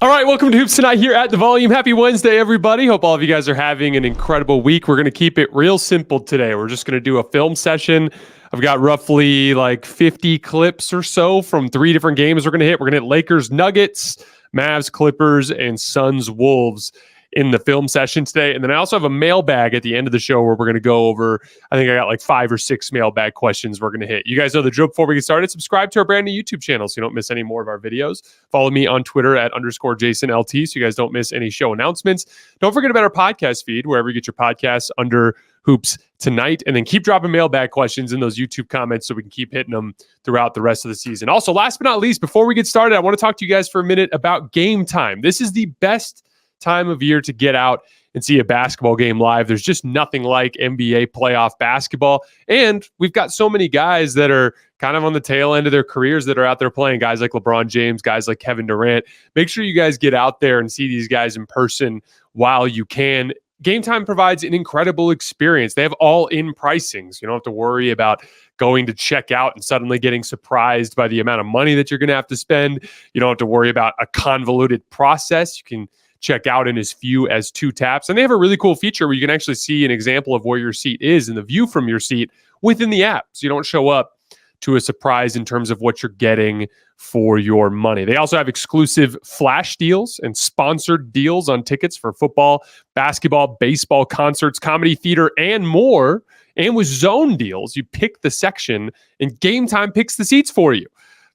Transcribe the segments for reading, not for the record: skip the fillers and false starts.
All right, welcome to Hoops Tonight here at The Volume. Happy Wednesday, everybody. Hope all of you guys are having an incredible week. We're going to keep it real simple today. We're just going to do a film session. I've got roughly like 50 clips or so from 3 different games we're going to hit. We're going to hit Lakers, Nuggets, Mavs-Clippers, and Suns-Wolves in the film session today. And then I also have a mailbag at the end of the show where we're going to go over, I think I got like 5 or 6 mailbag questions we're going to hit. You guys know the drill. Before we get started, subscribe to our brand new YouTube channel so you don't miss any more of our videos. Follow me on Twitter at _JasonLT so you guys don't miss any show announcements. Don't forget about our podcast feed, wherever you get your podcasts under Hoops Tonight. And then keep dropping mailbag questions in those YouTube comments so we can keep hitting them throughout the rest of the season. Also, last but not least, before we get started, I want to talk to you guys for a minute about Game Time. This is the best time of year to get out and see a basketball game live. There's just nothing like NBA playoff basketball. And we've got so many guys that are kind of on the tail end of their careers that are out there playing, guys like LeBron James, guys like Kevin Durant. Make sure you guys get out there and see these guys in person while you can. Game Time provides an incredible experience. They have all-in pricings. You don't have to worry about going to check out and suddenly getting surprised by the amount of money that you're going to have to spend. You don't have to worry about a convoluted process. You can check out in as few as 2 taps. And they have a really cool feature where you can actually see an example of where your seat is and the view from your seat within the app. So you don't show up to a surprise in terms of what you're getting for your money. They also have exclusive flash deals and sponsored deals on tickets for football, basketball, baseball, concerts, comedy, theater, and more. And with zone deals, you pick the section and Game Time picks the seats for you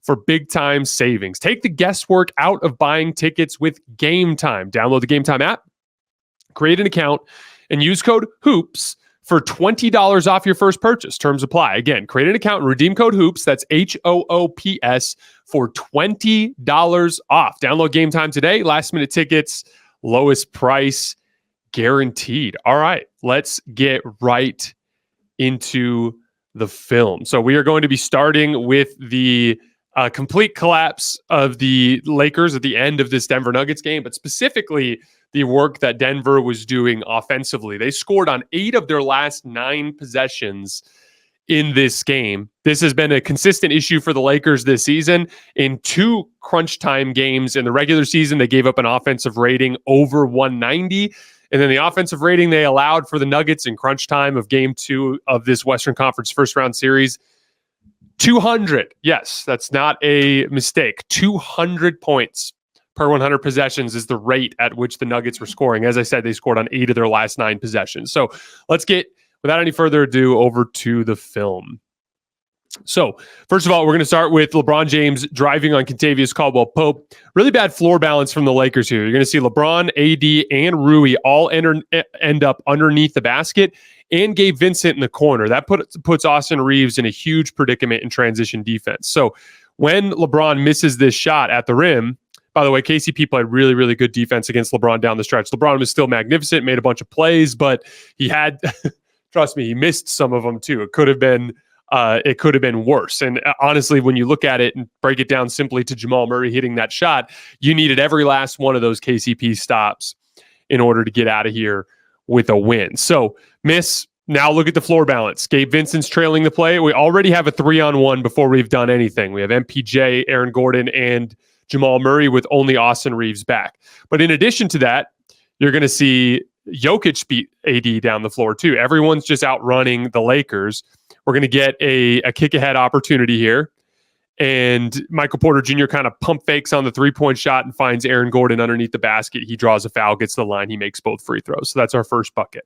for big time savings. Take the guesswork out of buying tickets with Game Time. Download the Game Time app, create an account, and use code HOOPS for $20 off your first purchase. Terms apply. Again, create an account and redeem code HOOPS. That's HOOPS for $20 off. Download Game Time today. Last minute tickets, lowest price guaranteed. All right, let's get right into the film. So we are going to be starting with the complete collapse of the Lakers at the end of this Denver Nuggets game, but specifically the work that Denver was doing offensively. They scored on 8 of their last 9 possessions in this game. This has been a consistent issue for the Lakers this season. In 2 crunch time games in the regular season, they gave up an offensive rating over 190. And then the offensive rating they allowed for the Nuggets in crunch time of game 2 of this Western Conference first round series, 200. Yes, that's not a mistake. 200 points per 100 possessions is the rate at which the Nuggets were scoring. As I said, they scored on 8 of their last 9 possessions. So let's get, without any further ado, over to the film. So first of all, we're going to start with LeBron James driving on Kentavious Caldwell-Pope. Really bad floor balance from the Lakers here. You're going to see LeBron, AD, and Rui all end up underneath the basket, and Gabe Vincent in the corner. That puts Austin Reeves in a huge predicament in transition defense. So when LeBron misses this shot at the rim, by the way, KCP played really, really good defense against LeBron down the stretch. LeBron was still magnificent, made a bunch of plays, but he had, trust me, he missed some of them too. It could have been worse. And honestly, when you look at it and break it down simply to Jamal Murray hitting that shot, you needed every last one of those KCP stops in order to get out of here with a win. So miss. Now look at the floor balance. Gabe Vincent's trailing the play. We already have a 3-on-1 before we've done anything. We have MPJ, Aaron Gordon, and Jamal Murray with only Austin Reeves back. But in addition to that, you're going to see Jokic beat AD down the floor too. Everyone's just outrunning the Lakers. We're going to get a kick-ahead opportunity here. And Michael Porter Jr. kind of pump fakes on the 3-point shot and finds Aaron Gordon underneath the basket. He draws a foul, gets to the line. He makes both free throws. So that's our first bucket.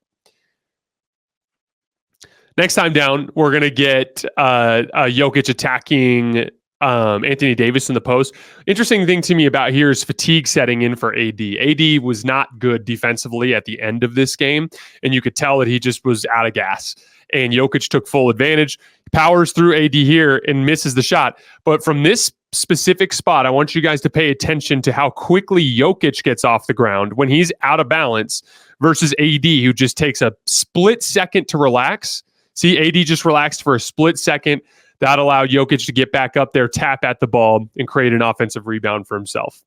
Next time down, we're going to get Jokic attacking Anthony Davis in the post. Interesting thing to me about here is fatigue setting in for AD. AD was not good defensively at the end of this game, and you could tell that he just was out of gas. And Jokic took full advantage, powers through AD here and misses the shot. But from this specific spot, I want you guys to pay attention to how quickly Jokic gets off the ground when he's out of balance versus AD, who just takes a split second to relax. See, AD just relaxed for a split second. That allowed Jokic to get back up there, tap at the ball, and create an offensive rebound for himself.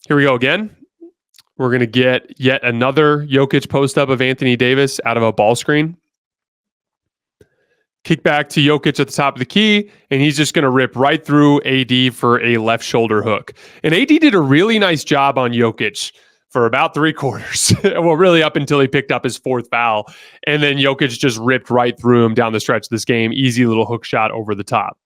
Here we go again. We're going to get yet another Jokic post-up of Anthony Davis out of a ball screen. Kick back to Jokic at the top of the key, and he's just going to rip right through AD for a left shoulder hook. And AD did a really nice job on Jokic for about 3 quarters. Well, really up until he picked up his 4th foul. And then Jokic just ripped right through him down the stretch of this game. Easy little hook shot over the top.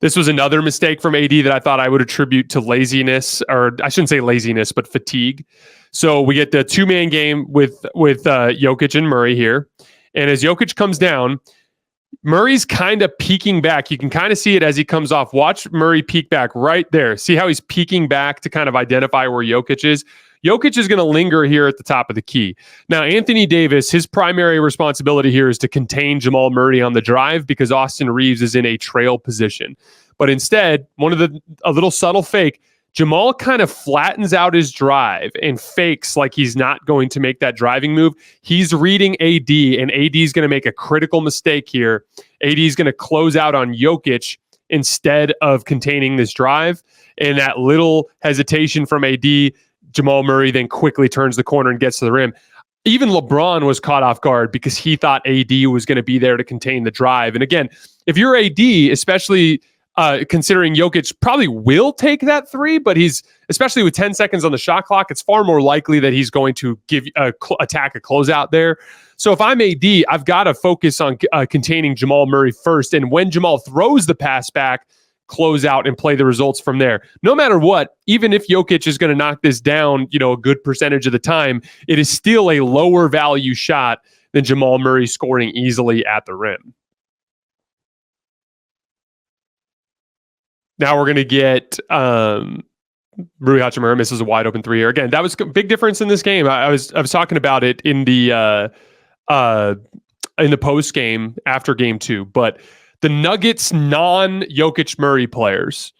This was another mistake from AD that I thought I would attribute to laziness, or I shouldn't say laziness, but fatigue. So we get the 2-man game with Jokic and Murray here. And as Jokic comes down, Murray's kind of peeking back. You can kind of see it as he comes off. Watch Murray peek back right there. See how he's peeking back to kind of identify where Jokic is? Jokic is going to linger here at the top of the key. Now, Anthony Davis, his primary responsibility here is to contain Jamal Murray on the drive because Austin Reeves is in a trail position. But instead, a little subtle fake, Jamal kind of flattens out his drive and fakes like he's not going to make that driving move. He's reading AD, and AD is going to make a critical mistake here. AD is going to close out on Jokic instead of containing this drive. And that little hesitation from AD, Jamal Murray then quickly turns the corner and gets to the rim. Even LeBron was caught off guard because he thought AD was going to be there to contain the drive. And again, if you're AD, especially considering Jokic probably will take that 3, but he's, especially with 10 seconds on the shot clock, it's far more likely that he's going to attack a closeout there. So if I'm AD, I've got to focus on containing Jamal Murray first. And when Jamal throws the pass back, close out and play the results from there. No matter what, even if Jokic is going to knock this down, a good percentage of the time, it is still a lower value shot than Jamal Murray scoring easily at the rim. Now we're going to get Rui Hachimura misses a wide open 3 here. Again, that was a big difference in this game. I was talking about it in the post game after game 2, but the Nuggets non-Jokic Murray players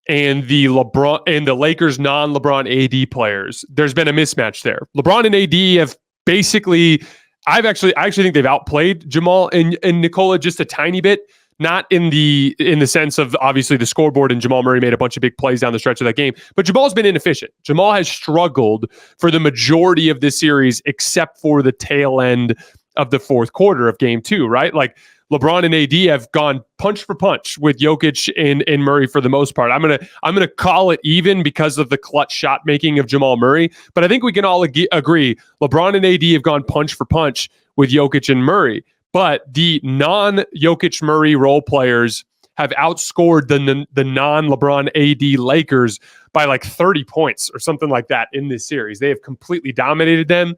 and the LeBron and the Lakers non-LeBron AD players, there's been a mismatch there. LeBron and AD have basically, I actually think they've outplayed Jamal and Nikola just a tiny bit. Not in the sense of obviously the scoreboard and Jamal Murray made a bunch of big plays down the stretch of that game, but Jamal's been inefficient. Jamal has struggled for the majority of this series, except for the tail end of the 4th quarter of game 2, right? Like LeBron and AD have gone punch for punch with Jokic and Murray for the most part. I'm gonna call it even because of the clutch shot making of Jamal Murray, but I think we can all agree LeBron and AD have gone punch for punch with Jokic and Murray. But the non-Jokic Murray role players have outscored the non-LeBron AD Lakers by like 30 points or something like that in this series. They have completely dominated them.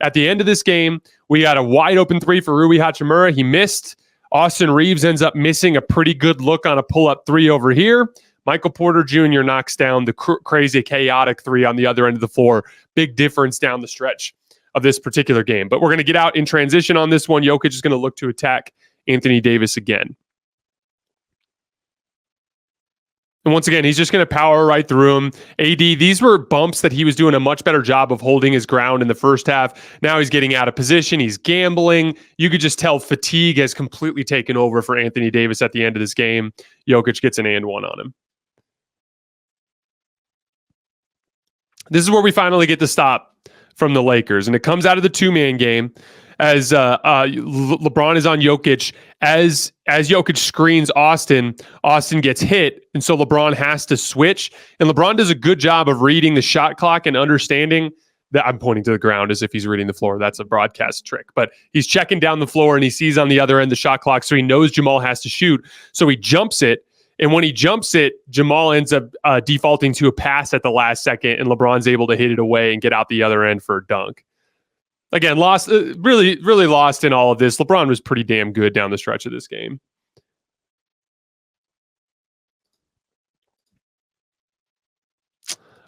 At the end of this game, we got a wide open 3 for Rui Hachimura. He missed. Austin Reeves ends up missing a pretty good look on a pull-up 3 over here. Michael Porter Jr. knocks down the crazy, chaotic 3 on the other end of the floor. Big difference down the stretch of this particular game. But we're going to get out in transition on this one. Jokic is going to look to attack Anthony Davis again. And once again, he's just going to power right through him. AD, these were bumps that he was doing a much better job of holding his ground in the first half. Now he's getting out of position. He's gambling. You could just tell fatigue has completely taken over for Anthony Davis at the end of this game. Jokic gets an and 1 on him. This is where we finally get the stop from the Lakers, and it comes out of the 2-man game as LeBron is on Jokic. As Jokic screens Austin gets hit, and so LeBron has to switch. And LeBron does a good job of reading the shot clock and understanding that I'm pointing to the ground as if he's reading the floor. That's a broadcast trick, but he's checking down the floor and he sees on the other end the shot clock, so he knows Jamal has to shoot. So he jumps it. And when he jumps it, Jamal ends up defaulting to a pass at the last second, and LeBron's able to hit it away and get out the other end for a dunk. Again, really lost in all of this. LeBron was pretty damn good down the stretch of this game.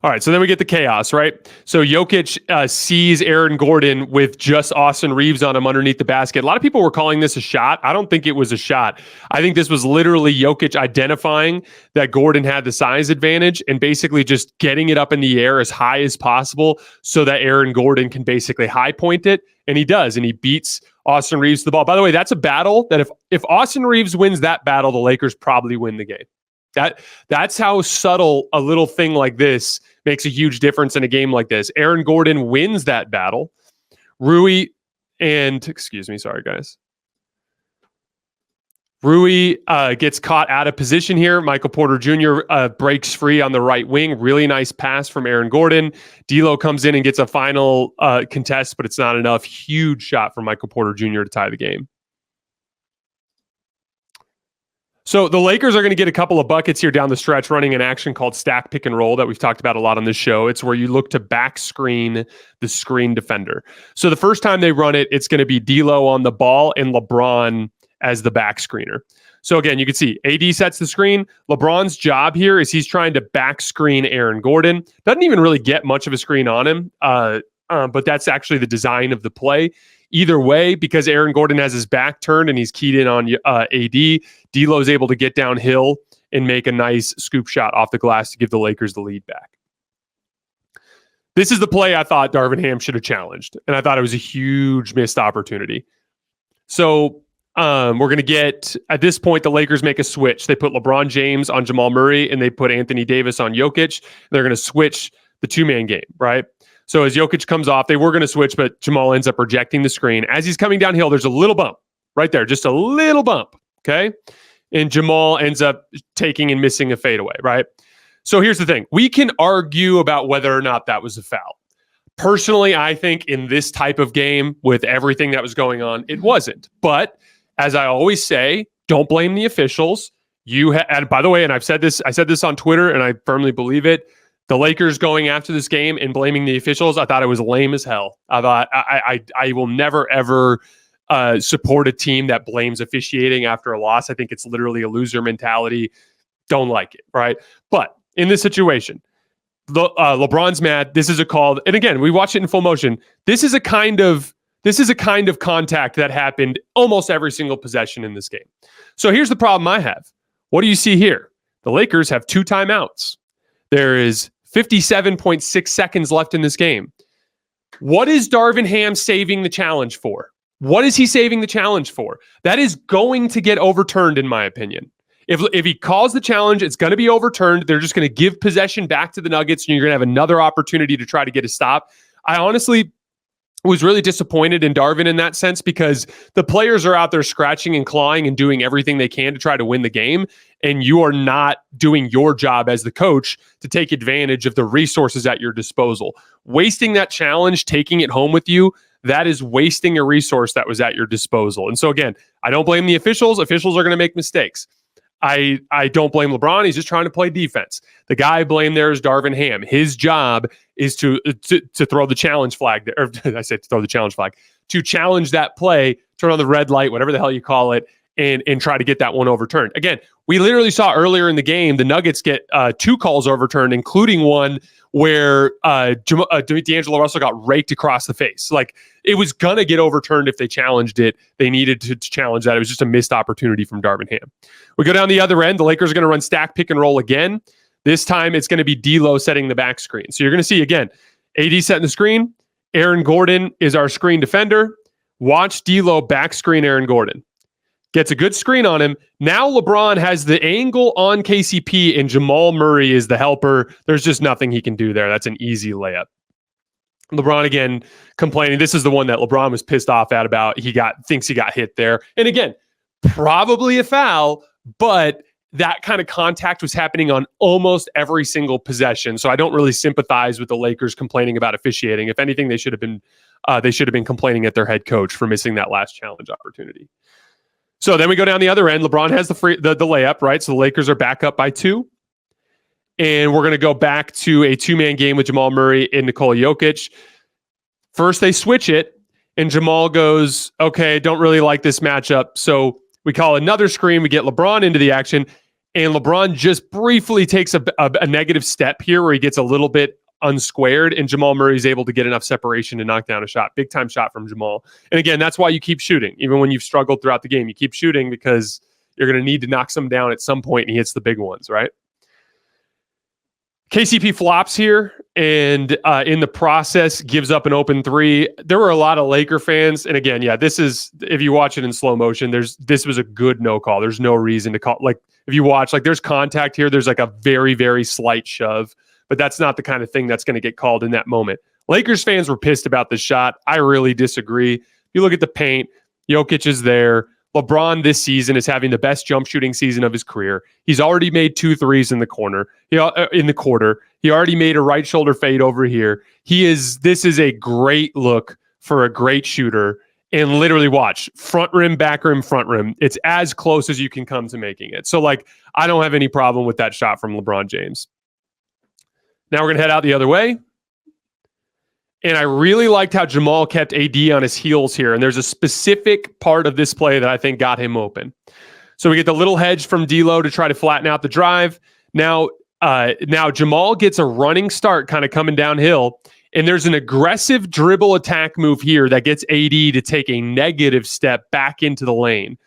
All right, so then we get the chaos, right? So Jokic sees Aaron Gordon with just Austin Reeves on him underneath the basket. A lot of people were calling this a shot. I don't think it was a shot. I think this was literally Jokic identifying that Gordon had the size advantage and basically just getting it up in the air as high as possible so that Aaron Gordon can basically high point it. And he does, and he beats Austin Reeves to the ball. By the way, that's a battle that if Austin Reeves wins that battle, the Lakers probably win the game. That's how subtle a little thing like this makes a huge difference in a game like this. Aaron Gordon wins that battle. Rui and, excuse me, sorry guys. Rui gets caught out of position here. Michael Porter Jr. Breaks free on the right wing. Really nice pass from Aaron Gordon. D'Lo comes in and gets a final contest, but it's not enough. Huge shot from Michael Porter Jr. to tie the game. So the Lakers are going to get a couple of buckets here down the stretch, running an action called stack pick and roll that we've talked about a lot on this show. It's where you look to back screen the screen defender. So the first time they run it, it's going to be D'Lo on the ball and LeBron as the back screener. So again, you can see AD sets the screen. LeBron's job here is he's trying to back screen Aaron Gordon. Doesn't even really get much of a screen on him, but that's actually the design of the play. Either way, because Aaron Gordon has his back turned and he's keyed in on AD, D'Lo is able to get downhill and make a nice scoop shot off the glass to give the Lakers the lead back. This is the play I thought Darvin Ham should have challenged, and I thought it was a huge missed opportunity. So we're going to get, at this point, the Lakers make a switch. They put LeBron James on Jamal Murray, and they put Anthony Davis on Jokic. They're going to switch the two-man game, right? So as Jokic comes off, they were going to switch, but Jamal ends up rejecting the screen. As he's coming downhill, there's a little bump right there, just a little bump, okay? And Jamal ends up taking and missing a fadeaway, right? So here's the thing. We can argue about whether or not that was a foul. Personally, I think in this type of game, with everything that was going on, it wasn't. But as I always say, don't blame the officials. And by the way, and I said this on Twitter, and I firmly believe it, the Lakers going after this game and blaming the officials, I thought it was lame as hell. I thought I will never, ever support a team that blames officiating after a loss. I think it's literally a loser mentality. Don't like it, right? But in this situation, LeBron's mad. This is a call. And again, we watch it in full motion. This is a kind of contact that happened almost every single possession in this game. So here's the problem I have. What do you see here? The Lakers have 2 timeouts. There is 57.6 seconds left in this game. What is Darvin Ham saving the challenge for? What is he saving the challenge for? That is going to get overturned, in my opinion. If he calls the challenge, it's going to be overturned. They're just going to give possession back to the Nuggets, and you're going to have another opportunity to try to get a stop. I honestly was really disappointed in Darvin in that sense, because the players are out there scratching and clawing and doing everything they can to try to win the game, and you are not doing your job as the coach to take advantage of the resources at your disposal. Wasting that challenge, taking it home with you, that is wasting a resource that was at your disposal. And so again, I don't blame the officials. Officials are going to make mistakes. I don't blame LeBron. He's just trying to play defense. The guy I blame there is Darvin Ham. His job is to throw the challenge flag there. Or I said to throw the challenge flag. To challenge that play, turn on the red light, whatever the hell you call it, and try to get that one overturned. Again, we literally saw earlier in the game, the Nuggets get 2 calls overturned, including one where D'Angelo Russell got raked across the face. Like, it was going to get overturned if they challenged it. They needed to challenge that. It was just a missed opportunity from Darvin Ham. We go down the other end. The Lakers are going to run stack pick and roll again. This time it's going to be D'Lo setting the back screen. So you're going to see, again, AD setting the screen. Aaron Gordon is our screen defender. Watch D'Lo back screen Aaron Gordon. Gets a good screen on him. Now LeBron has the angle on KCP, and Jamal Murray is the helper. There's just nothing he can do there. That's an easy layup. LeBron again complaining. This is the one that LeBron was pissed off at about. Thinks he got hit there. And again, probably a foul, but that kind of contact was happening on almost every single possession. So I don't really sympathize with the Lakers complaining about officiating. If anything, they should have been complaining at their head coach for missing that last challenge opportunity. So then we go down the other end. LeBron has the layup, right? So the Lakers are back up by 2. And we're going to go back to a 2-man game with Jamal Murray and Nikola Jokic. First, they switch it, and Jamal goes, okay, don't really like this matchup. So we call another screen. We get LeBron into the action, and LeBron just briefly takes a negative step here where he gets a little bit unsquared, and Jamal Murray is able to get enough separation to knock down a shot. Big time shot from Jamal. And again, that's why you keep shooting. Even when you've struggled throughout the game, you keep shooting because you're going to need to knock some down at some point, and he hits the big ones, right? KCP flops here, and in the process gives up an open 3. There were a lot of Laker fans, and again, yeah, this is, if you watch it in slow motion, this was a good no call. There's no reason to call. Like, if you watch, like, there's contact here. There's like a very, very slight shove, but that's not the kind of thing that's going to get called in that moment. Lakers fans were pissed about the shot. I really disagree. If you look at the paint, Jokic is there. LeBron this season is having the best jump shooting season of his career. He's already made 2 threes in the quarter. He already made a right shoulder fade over here. This is a great look for a great shooter. And literally watch front rim, back rim, front rim. It's as close as you can come to making it. So like, I don't have any problem with that shot from LeBron James. Now we're going to head out the other way. And I really liked how Jamal kept AD on his heels here. And there's a specific part of this play that I think got him open. So we get the little hedge from D'Lo to try to flatten out the drive. Now Jamal gets a running start kind of coming downhill. And there's an aggressive dribble attack move here that gets AD to take a negative step back into the lane.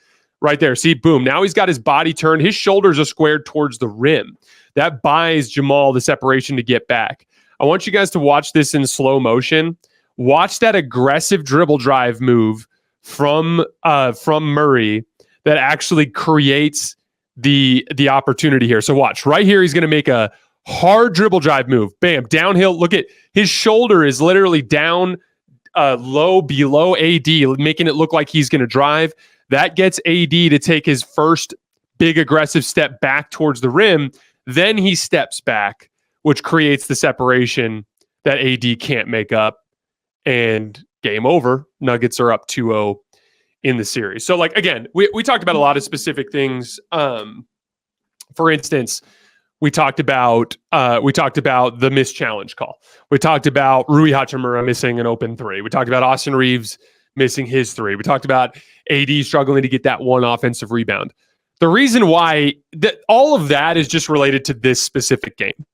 Right there. See, boom. Now he's got his body turned. His shoulders are squared towards the rim. That buys Jamal the separation to get back. I want you guys to watch this in slow motion. Watch that aggressive dribble drive move from Murray that actually creates the opportunity here. So watch. Right here, he's going to make a hard dribble drive move. Bam. Downhill. Look at his shoulder is literally down low below AD, making it look like he's going to drive. That gets AD to take his first big aggressive step back towards the rim. Then he steps back, which creates the separation that AD can't make up. And game over. Nuggets are up 2-0 in the series. So, like, again, we talked about a lot of specific things. For instance, we talked about the missed challenge call. We talked about Rui Hachimura missing an open 3. We talked about Austin Reeves missing his 3. We talked about AD struggling to get that one offensive rebound. The reason why all of that is just related to this specific game.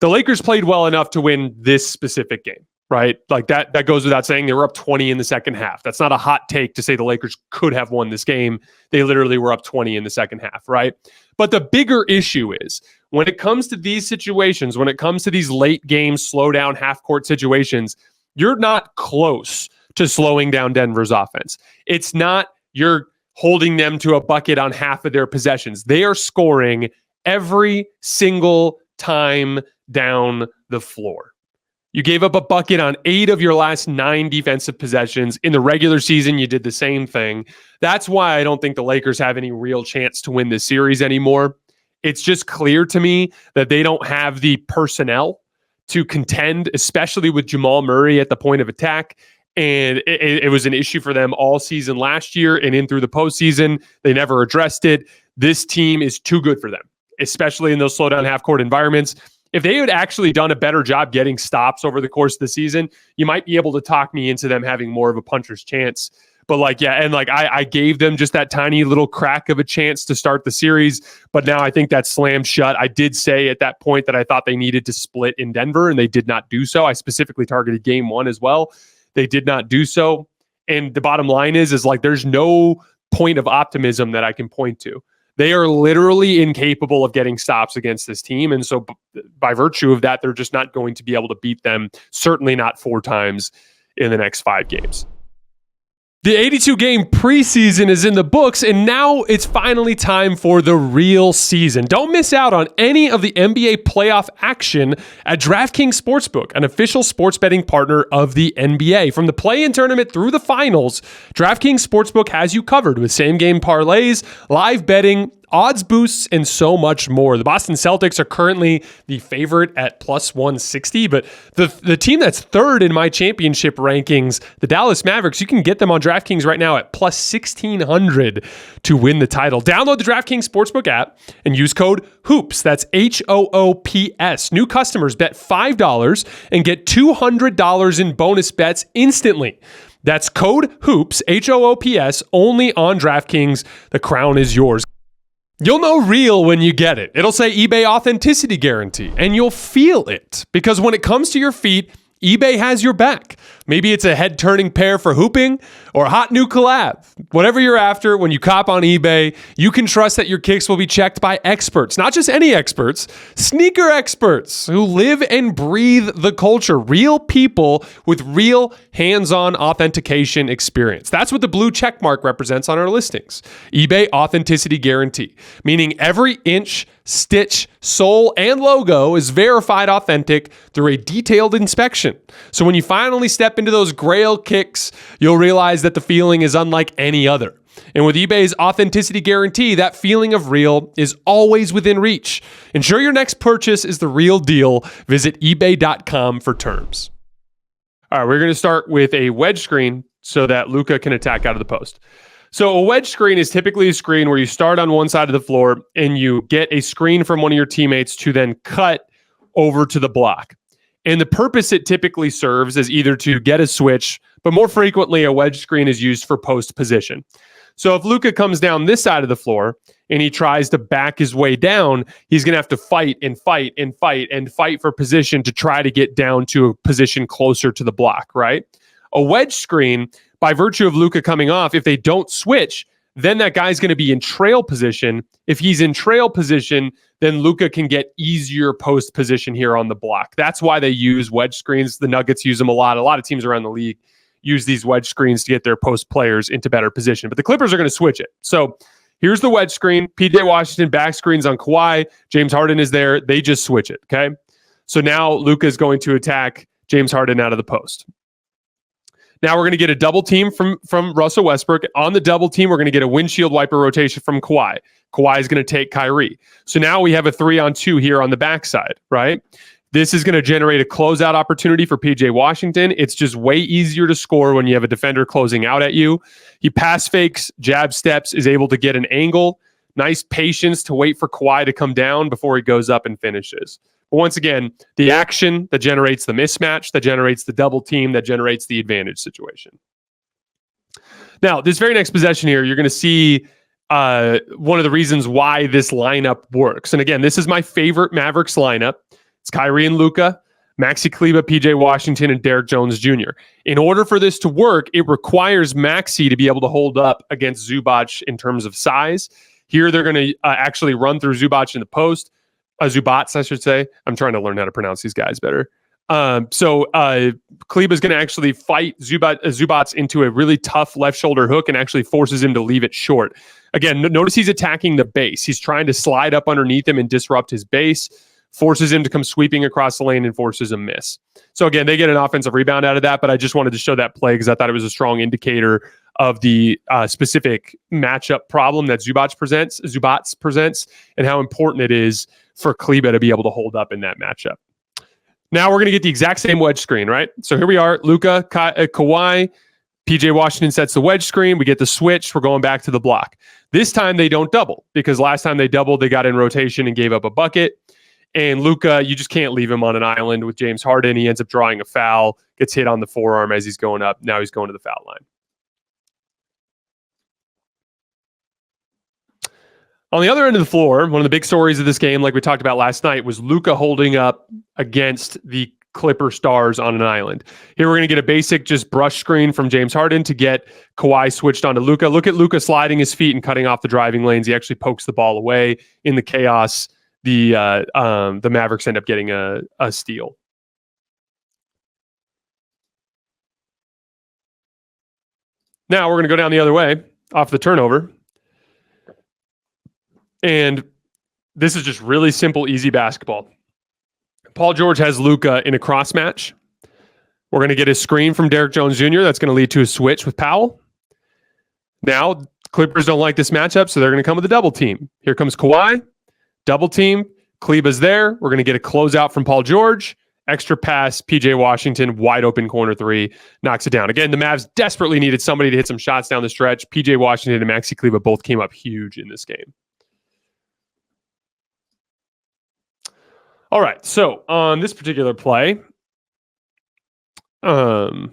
The Lakers played well enough to win this specific game, right? Like that goes without saying. They were up 20 in the second half. That's not a hot take to say the Lakers could have won this game. They literally were up 20 in the second half, right? But the bigger issue is when it comes to these situations, when it comes to these late game, slow down, half court situations, you're not close to slowing down Denver's offense. It's not you're holding them to a bucket on half of their possessions. They are scoring every single time down the floor. You gave up a bucket on 8 of your last 9 defensive possessions. In the regular season, you did the same thing. That's why I don't think the Lakers have any real chance to win this series anymore. It's just clear to me that they don't have the personnel to contend, especially with Jamal Murray at the point of attack. And it was an issue for them all season last year and in through the postseason. They never addressed it. This team is too good for them, especially in those slow down half court environments. If they had actually done a better job getting stops over the course of the season, you might be able to talk me into them having more of a puncher's chance. But I gave them just that tiny little crack of a chance to start the series. But now I think that's slammed shut. I did say at that point that I thought they needed to split in Denver, and they did not do so. I specifically targeted game 1 as well. They did not do so. And the bottom line is there's no point of optimism that I can point to. They are literally incapable of getting stops against this team. And so by virtue of that, they're just not going to be able to beat them, certainly not 4 times in the next 5 games. The 82-game preseason is in the books, and now it's finally time for the real season. Don't miss out on any of the NBA playoff action at DraftKings Sportsbook, an official sports betting partner of the NBA. From the play-in tournament through the finals, DraftKings Sportsbook has you covered with same-game parlays, live betting, odds boosts, and so much more. The Boston Celtics are currently the favorite at plus 160, but the team that's third in my championship rankings, the Dallas Mavericks, you can get them on DraftKings right now at plus 1,600 to win the title. Download the DraftKings Sportsbook app and use code HOOPS. That's HOOPS. New customers bet $5 and get $200 in bonus bets instantly. That's code HOOPS, HOOPS, only on DraftKings. The crown is yours. You'll know real when you get it. It'll say eBay Authenticity Guarantee, and you'll feel it. Because when it comes to your feet, eBay has your back. Maybe it's a head-turning pair for hooping or a hot new collab. Whatever you're after, when you cop on eBay, you can trust that your kicks will be checked by experts. Not just any experts, sneaker experts who live and breathe the culture. Real people with real hands-on authentication experience. That's what the blue check mark represents on our listings. eBay Authenticity Guarantee, meaning every inch, stitch, sole, and logo is verified authentic through a detailed inspection. So when you finally step into those Grail kicks, you'll realize that the feeling is unlike any other. And with eBay's authenticity guarantee, that feeling of real is always within reach. Ensure your next purchase is the real deal. Visit ebay.com for terms. All right, we're going to start with a wedge screen so that Luka can attack out of the post. So a wedge screen is typically a screen where you start on one side of the floor and you get a screen from one of your teammates to then cut over to the block. And the purpose it typically serves is either to get a switch, but more frequently a wedge screen is used for post position. So if Luka comes down this side of the floor and he tries to back his way down, he's going to have to fight for position to try to get down to a position closer to the block, right? A wedge screen, by virtue of Luka coming off, if they don't switch, then that guy's going to be in trail position. If he's in trail position, then Luka can get easier post position here on the block. That's why they use wedge screens. The Nuggets use them a lot. A lot of teams around the league use these wedge screens to get their post players into better position. But the Clippers are going to switch it. So here's the wedge screen. PJ Washington back screens on Kawhi. James Harden is there. They just switch it, okay? So now Luka is going to attack James Harden out of the post. Now we're going to get a double team from Russell Westbrook. On the double team, we're going to get a windshield wiper rotation from Kawhi. Kawhi is going to take Kyrie. So now we have a 3-on-2 here on the backside, right? This is going to generate a closeout opportunity for PJ Washington. It's just way easier to score when you have a defender closing out at you. He pass fakes, jab steps, is able to get an angle. Nice patience to wait for Kawhi to come down before he goes up and finishes. But once again, the action that generates the mismatch, that generates the double team, that generates the advantage situation. Now, this very next possession here, you're going to see one of the reasons why this lineup works. And again, this is my favorite Mavericks lineup. It's Kyrie and Luka, Maxi Kleber, PJ Washington, and Derrick Jones Jr. In order for this to work, it requires Maxi to be able to hold up against Zubac in terms of size. Here, they're going to actually run through Zubac in the post. Zubats, I should say. I'm trying to learn how to pronounce these guys better. So Kleber is going to actually fight Zubats into a really tough left shoulder hook and actually forces him to leave it short. Again, notice he's attacking the base. He's trying to slide up underneath him and disrupt his base, forces him to come sweeping across the lane and forces a miss. So again, they get an offensive rebound out of that, but I just wanted to show that play because I thought it was a strong indicator of the specific matchup problem that Zubats presents and how important it is for Kleber to be able to hold up in that matchup. Now we're going to get the exact same wedge screen, right? So here we are, Luka, Kawhi, PJ Washington sets the wedge screen. We get the switch. We're going back to the block. This time they don't double because last time they doubled, they got in rotation and gave up a bucket. And Luka, you just can't leave him on an island with James Harden. He ends up drawing a foul, gets hit on the forearm as he's going up. Now he's going to the foul line. On the other end of the floor, one of the big stories of this game, like we talked about last night, was Luka holding up against the Clipper stars on an island. Here we're going to get a basic just brush screen from James Harden to get Kawhi switched onto Luka. Look at Luka sliding his feet and cutting off the driving lanes. He actually pokes the ball away. In the chaos, the Mavericks end up getting a steal. Now we're going to go down the other way off the turnover. And this is just really simple, easy basketball. Paul George has Luka in a cross match. We're going to get a screen from Derrick Jones Jr. That's going to lead to a switch with Powell. Now, Clippers don't like this matchup, so they're going to come with a double team. Here comes Kawhi. Double team. Kleber's there. We're going to get a closeout from Paul George. Extra pass. PJ Washington, wide open corner three. Knocks it down. Again, the Mavs desperately needed somebody to hit some shots down the stretch. PJ Washington and Maxi Kleber both came up huge in this game. All right, so on this particular play, this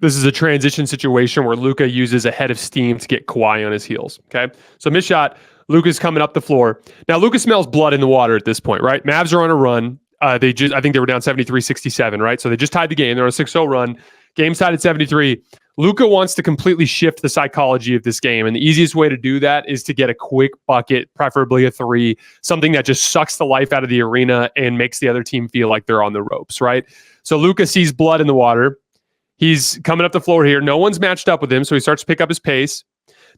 is a transition situation where Luka uses a head of steam to get Kawhi on his heels, okay? So mid shot, Luka's coming up the floor. Now, Luka smells blood in the water at this point, right? Mavs are on a run. I think they were down 73-67, right? So they just tied the game. They're on a 6-0 run. Game tied at 73. Luka wants to completely shift the psychology of this game, and the easiest way to do that is to get a quick bucket, preferably a three, something that just sucks the life out of the arena and makes the other team feel like they're on the ropes, right? So Luka sees blood in the water. He's coming up the floor here. No one's matched up with him, so he starts to pick up his pace.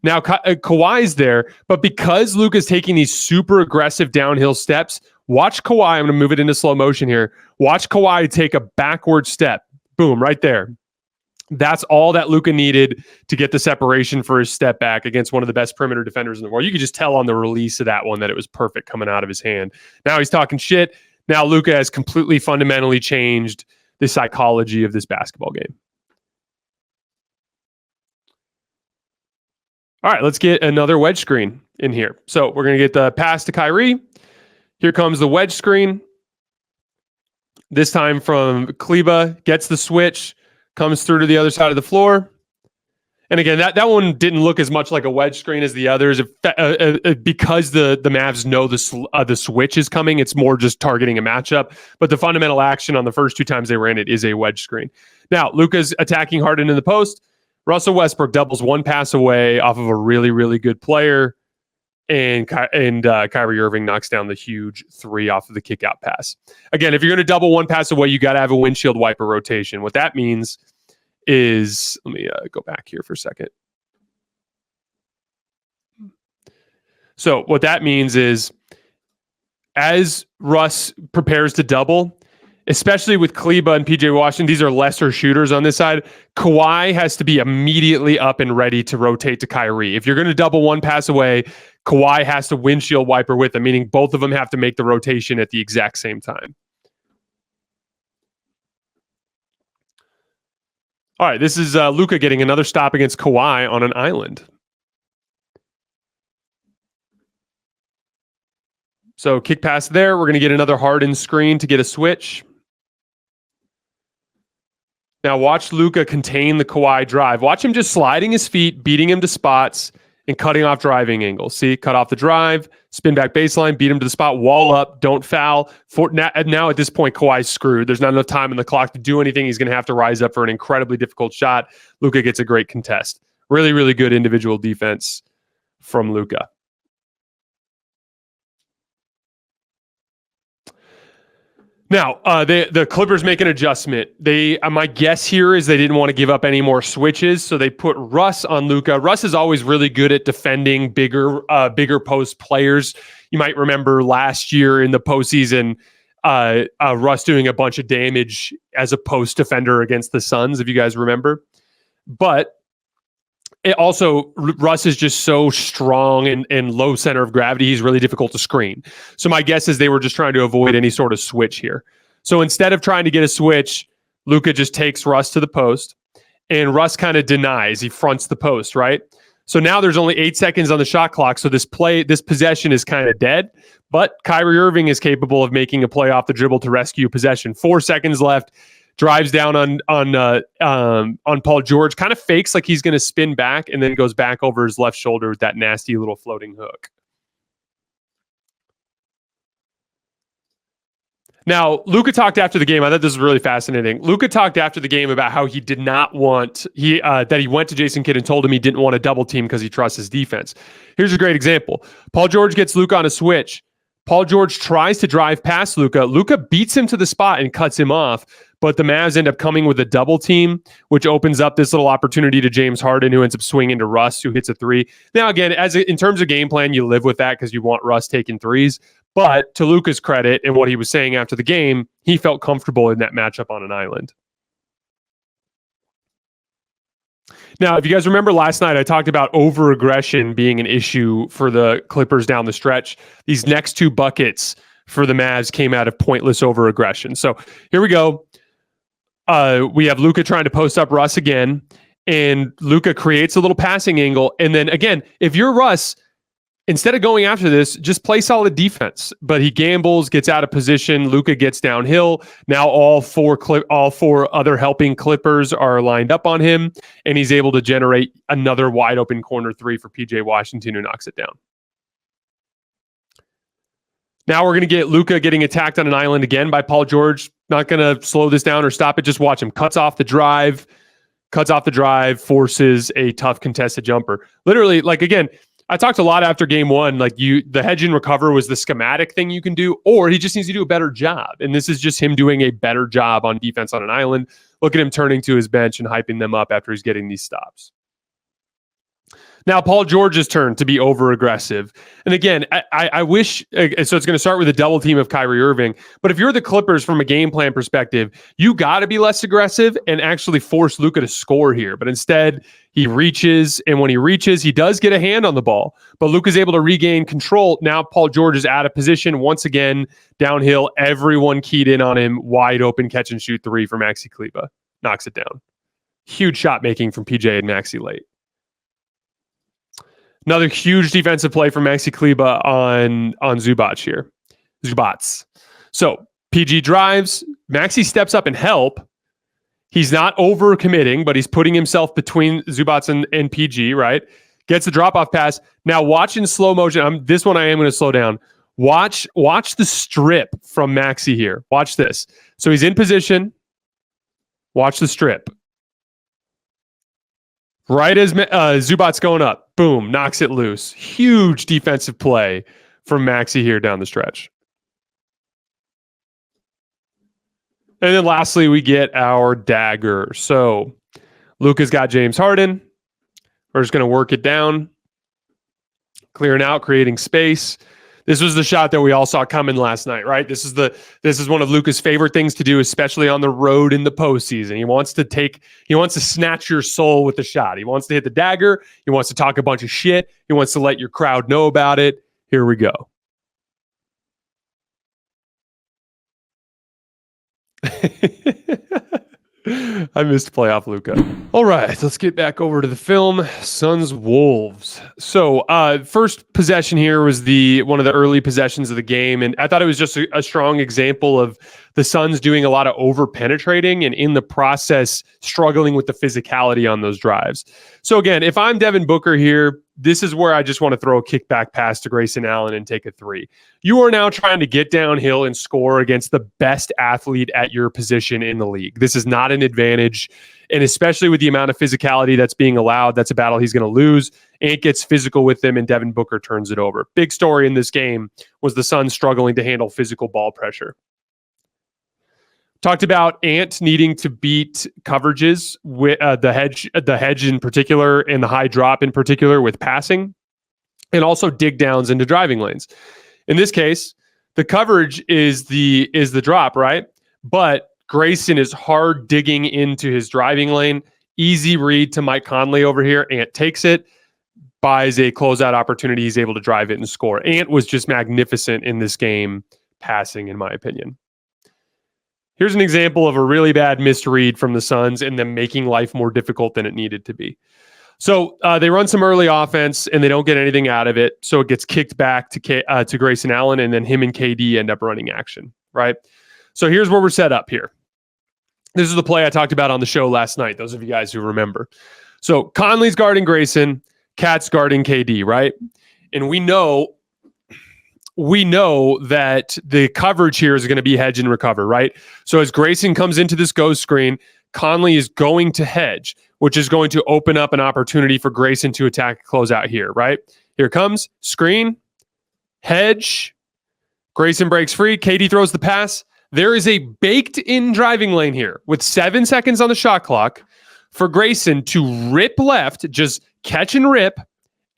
Now, Kawhi's there, but because Luka's taking these super aggressive downhill steps, watch Kawhi. I'm going to move it into slow motion here. Watch Kawhi take a backward step. Boom, right there. That's all that Luka needed to get the separation for his step back against one of the best perimeter defenders in the world. You could just tell on the release of that one that it was perfect coming out of his hand. Now he's talking shit. Now Luka has completely fundamentally changed the psychology of this basketball game. All right, let's get another wedge screen in here. So we're going to get the pass to Kyrie. Here comes the wedge screen. This time from Kleba, gets the switch, comes through to the other side of the floor. And again, that one didn't look as much like a wedge screen as the others. Because the Mavs know the switch is coming, it's more just targeting a matchup. But the fundamental action on the first two times they were in it is a wedge screen. Now, Luka's attacking Harden in the post. Russell Westbrook doubles one pass away off of a really, really good player. And Kyrie Irving knocks down the huge three off of the kick-out pass. Again, if you're going to double one pass away, you got to have a windshield wiper rotation. What that means is, let me go back here for a second. So what that means is, as Russ prepares to double, especially with Kleba and PJ Washington, these are lesser shooters on this side. Kawhi has to be immediately up and ready to rotate to Kyrie. If you're going to double one pass away, Kawhi has to windshield wiper with them, meaning both of them have to make the rotation at the exact same time. All right, this is Luka getting another stop against Kawhi on an island. So kick pass there. We're going to get another Harden screen to get a switch. Now watch Luka contain the Kawhi drive. Watch him just sliding his feet, beating him to spots, and cutting off driving angles. See, cut off the drive, spin back baseline, beat him to the spot, wall up, don't foul. Now at this point, Kawhi's screwed. There's not enough time on the clock to do anything. He's going to have to rise up for an incredibly difficult shot. Luka gets a great contest. Really, really good individual defense from Luka. Now, the Clippers make an adjustment. My guess here is they didn't want to give up any more switches, so they put Russ on Luka. Russ is always really good at defending bigger post players. You might remember last year in the postseason, Russ doing a bunch of damage as a post defender against the Suns, if you guys remember. But Russ is just so strong and low center of gravity. He's really difficult to screen. So my guess is they were just trying to avoid any sort of switch here. So instead of trying to get a switch, Luka just takes Russ to the post, and Russ kind of denies. He fronts the post, right? So now there's only 8 seconds on the shot clock. So this possession is kind of dead. But Kyrie Irving is capable of making a play off the dribble to rescue possession. 4 seconds left. Drives down on Paul George, kind of fakes like he's going to spin back, and then goes back over his left shoulder with that nasty little floating hook. Now, Luka talked after the game. I thought this was really fascinating. Luka talked after the game about how he did not want that he went to Jason Kidd and told him he didn't want a double team because he trusts his defense. Here's a great example. Paul George gets Luka on a switch. Paul George tries to drive past Luka. Luka beats him to the spot and cuts him off. But the Mavs end up coming with a double team, which opens up this little opportunity to James Harden, who ends up swinging to Russ, who hits a three. Now, again, in terms of game plan, you live with that because you want Russ taking threes. But to Luka's credit and what he was saying after the game, he felt comfortable in that matchup on an island. Now, if you guys remember last night, I talked about over-aggression being an issue for the Clippers down the stretch. These next two buckets for the Mavs came out of pointless over-aggression. So here we go. We have Luka trying to post up Russ again, and Luka creates a little passing angle. And then again, if you're Russ, instead of going after this, just play solid defense. But he gambles, gets out of position. Luka gets downhill. Now all four other helping Clippers are lined up on him, and he's able to generate another wide open corner three for PJ Washington, who knocks it down. Now we're going to get Luka getting attacked on an island again by Paul George. Not going to slow this down or stop it. Just watch him. Cuts off the drive, forces a tough contested jumper. Literally, like, again, I talked a lot after game one. Like, the hedge and recover was the schematic thing you can do, or he just needs to do a better job. And this is just him doing a better job on defense on an island. Look at him turning to his bench and hyping them up after he's getting these stops. Now, Paul George's turn to be over-aggressive. And again, I wish, so it's going to start with a double team of Kyrie Irving. But if you're the Clippers from a game plan perspective, you got to be less aggressive and actually force Luka to score here. But instead, he reaches, and when he reaches, he does get a hand on the ball. But Luka's able to regain control. Now Paul George is out of position. Once again, downhill, everyone keyed in on him. Wide open catch-and-shoot three for Maxi Kleber. Knocks it down. Huge shot making from PJ and Maxi late. Another huge defensive play from Maxi Kleber on Zubac here. Zubats. So PG drives. Maxi steps up and help. He's not over committing, but he's putting himself between Zubats and PG, right? Gets the drop-off pass. Now watch in slow motion. This one I am going to slow down. Watch the strip from Maxi here. Watch this. So he's in position. Watch the strip. Right as Zubats going up, boom, knocks it loose. Huge defensive play from Maxi here down the stretch. And then lastly, we get our dagger. So Luka's got James Harden. We're just going to work it down. Clearing out, creating space. This was the shot that we all saw coming last night, right? This is one of Luka's favorite things to do, especially on the road in the postseason. He wants to snatch your soul with the shot. He wants to hit the dagger. He wants to talk a bunch of shit. He wants to let your crowd know about it. Here we go. I missed playoff Luka. All right, let's get back over to the film. Suns-Wolves. So first possession here was one of the early possessions of the game, and I thought it was just a strong example of the Suns doing a lot of over-penetrating and in the process struggling with the physicality on those drives. So again, if I'm Devin Booker here, this is where I just want to throw a kickback pass to Grayson Allen and take a three. You are now trying to get downhill and score against the best athlete at your position in the league. This is not an advantage, and especially with the amount of physicality that's being allowed, that's a battle he's going to lose. Ant gets physical with him, and Devin Booker turns it over. Big story in this game was the Suns struggling to handle physical ball pressure. Talked about Ant needing to beat coverages with the hedge in particular, and the high drop in particular with passing, and also dig downs into driving lanes. In this case, the coverage is the drop, right? But Grayson is hard digging into his driving lane. Easy read to Mike Conley over here. Ant takes it, buys a closeout opportunity. He's able to drive it and score. Ant was just magnificent in this game, passing, in my opinion. Here's an example of a really bad misread from the Suns and them making life more difficult than it needed to be. So they run some early offense and they don't get anything out of it. So it gets kicked back to Grayson Allen, and then him and KD end up running action, right? So here's where we're set up here. This is the play I talked about on the show last night, those of you guys who remember. So Conley's guarding Grayson, Cat's guarding KD, right? And we know that the coverage here is going to be hedge and recover, right? So as Grayson comes into this ghost screen, Conley is going to hedge, which is going to open up an opportunity for Grayson to attack closeout here, right? Here comes screen, hedge, Grayson breaks free, KD throws the pass. There is a baked-in driving lane here with 7 seconds on the shot clock for Grayson to rip left, just catch and rip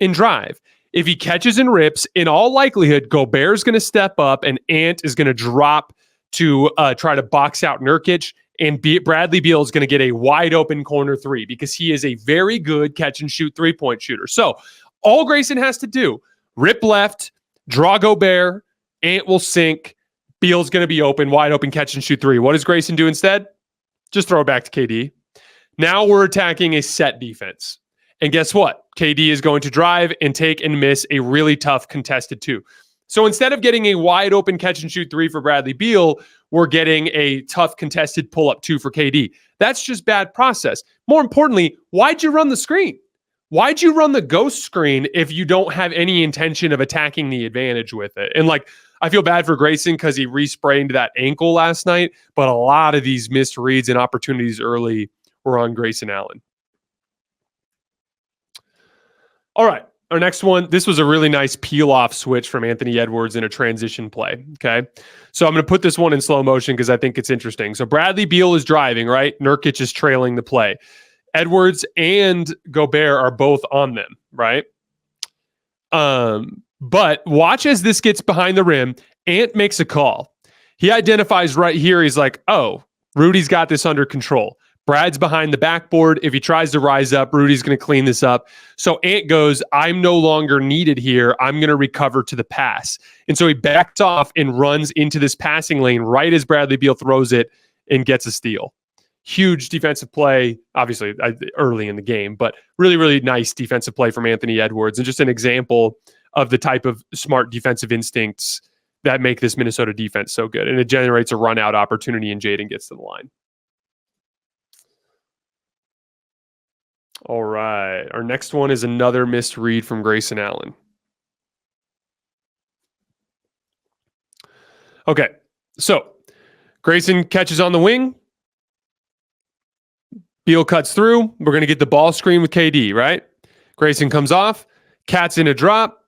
and drive. If he catches and rips, in all likelihood, Gobert's going to step up and Ant is going to drop to try to box out Nurkic, and Bradley Beal is going to get a wide open corner three because he is a very good catch and shoot three-point shooter. So all Grayson has to do, rip left, draw Gobert, Ant will sink, Beal's going to be open, wide open catch and shoot three. What does Grayson do instead? Just throw it back to KD. Now we're attacking a set defense. And guess what? KD is going to drive and take and miss a really tough contested two. So instead of getting a wide open catch and shoot three for Bradley Beal, we're getting a tough contested pull-up two for KD. That's just bad process. More importantly, why'd you run the screen? Why'd you run the ghost screen if you don't have any intention of attacking the advantage with it? And I feel bad for Grayson because he re-sprained that ankle last night, but a lot of these missed reads and opportunities early were on Grayson Allen. All right, our next one. This was a really nice peel-off switch from Anthony Edwards in a transition play, okay? So I'm going to put this one in slow motion because I think it's interesting. So Bradley Beal is driving, right? Nurkic is trailing the play. Edwards and Gobert are both on them, right? But watch as this gets behind the rim. Ant makes a call. He identifies right here. He's like, oh, Rudy's got this under control. Brad's behind the backboard. If he tries to rise up, Rudy's going to clean this up. So Ant goes, I'm no longer needed here. I'm going to recover to the pass. And so he backs off and runs into this passing lane right as Bradley Beal throws it and gets a steal. Huge defensive play, obviously early in the game, but really, really nice defensive play from Anthony Edwards. And just an example of the type of smart defensive instincts that make this Minnesota defense so good. And it generates a run out opportunity, and Jaden gets to the line. All right. Our next one is another missed read from Grayson Allen. Okay. So Grayson catches on the wing. Beal cuts through. We're going to get the ball screen with KD, right? Grayson comes off. Cat's in a drop.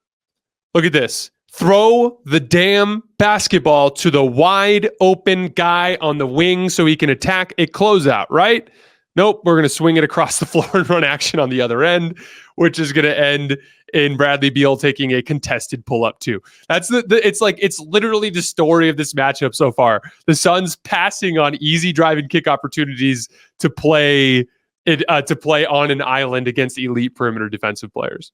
Look at this. Throw the damn basketball to the wide open guy on the wing so he can attack a closeout, right? Nope, we're going to swing it across the floor and run action on the other end, which is going to end in Bradley Beal taking a contested pull-up too. That's it's literally the story of this matchup so far. The Suns passing on easy drive and kick opportunities to play on an island against elite perimeter defensive players.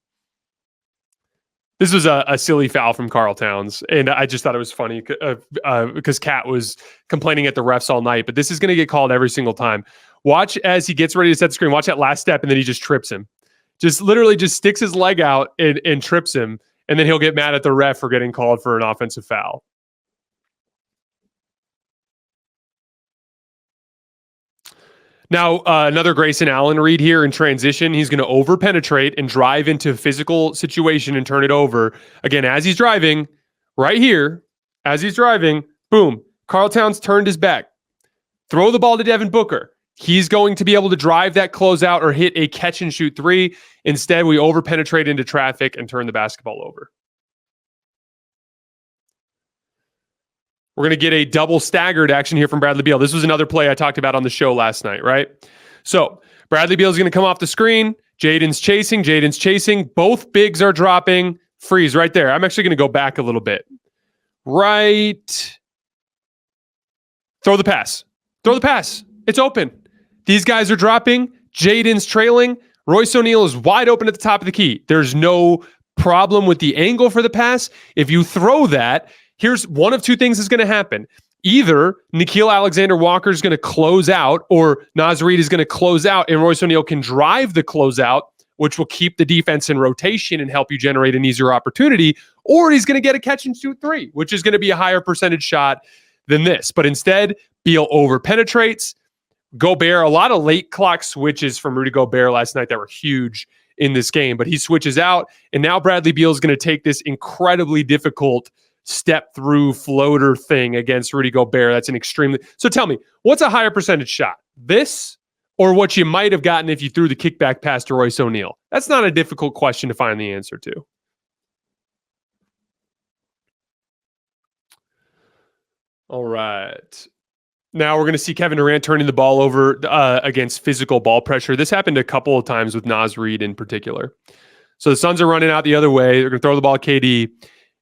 This was a silly foul from Karl Towns, and I just thought it was funny because Kat was complaining at the refs all night, but this is going to get called every single time. Watch as he gets ready to set the screen. Watch that last step, and then he just trips him. Just literally just sticks his leg out and trips him, and then he'll get mad at the ref for getting called for an offensive foul. Now, another Grayson Allen read here in transition. He's going to over-penetrate and drive into a physical situation and turn it over. Again, as he's driving, right here, as he's driving, boom, Karl Towns turned his back. Throw the ball to Devin Booker. He's going to be able to drive that closeout or hit a catch-and-shoot three. Instead, we over-penetrate into traffic and turn the basketball over. We're going to get a double staggered action here from Bradley Beal. This was another play I talked about on the show last night, right? So Bradley Beal is going to come off the screen. Jaden's chasing. Both bigs are dropping. Freeze right there. I'm actually going to go back a little bit. Right. Throw the pass. It's open. These guys are dropping. Jaden's trailing. Royce O'Neal is wide open at the top of the key. There's no problem with the angle for the pass. If you throw that, here's one of two things is going to happen. Either Nickeil Alexander-Walker is going to close out, or Naz Reid is going to close out, and Royce O'Neal can drive the closeout, which will keep the defense in rotation and help you generate an easier opportunity, or he's going to get a catch-and-shoot three, which is going to be a higher percentage shot than this. But instead, Beal over-penetrates. Gobert, a lot of late clock switches from Rudy Gobert last night that were huge in this game, but he switches out, and now Bradley Beal is going to take this incredibly difficult step through floater thing against Rudy Gobert. That's an extremely... So tell me, what's a higher percentage shot? This or what you might have gotten if you threw the kickback pass to Royce O'Neal? That's not a difficult question to find the answer to. All right. Now we're going to see Kevin Durant turning the ball over against physical ball pressure. This happened a couple of times with Naz Reid in particular. So the Suns are running out the other way. They're going to throw the ball at KD.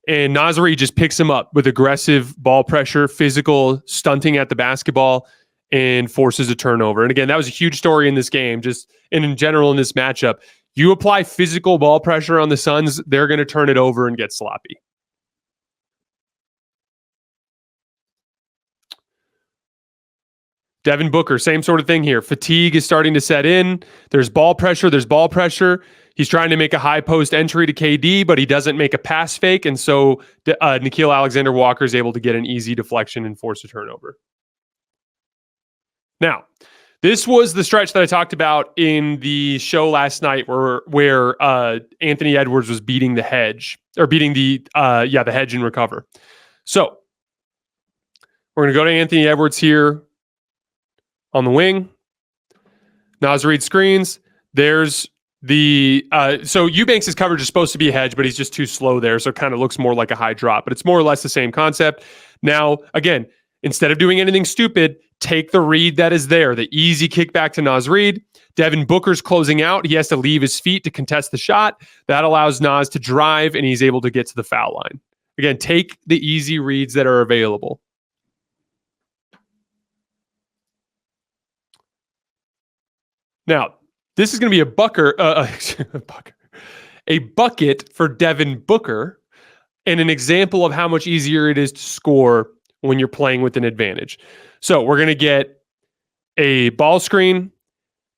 And Naz Reid just picks him up with aggressive ball pressure, physical stunting at the basketball, and forces a turnover. And again, that was a huge story in this game, and in general in this matchup. You apply physical ball pressure on the Suns, they're going to turn it over and get sloppy. Devin Booker, same sort of thing here. Fatigue is starting to set in. There's ball pressure. He's trying to make a high post entry to KD, but he doesn't make a pass fake. And so Nickeil Alexander-Walker is able to get an easy deflection and force a turnover. Now, this was the stretch that I talked about in the show last night where Anthony Edwards was beating the hedge, or beating the hedge and recover. So we're going to go to Anthony Edwards here on the wing. Naz Reid screens. There's so Eubanks' coverage is supposed to be a hedge, but he's just too slow there, so it kind of looks more like a high drop, but it's more or less the same concept. Now, again, instead of doing anything stupid, take the read that is there, the easy kickback to Naz Reid, Devin Booker's closing out. He has to leave his feet to contest the shot. That allows Naz to drive, and he's able to get to the foul line. Again, take the easy reads that are available. Now, this is going to be a bucket for Devin Booker, and an example of how much easier it is to score when you're playing with an advantage. So we're going to get a ball screen,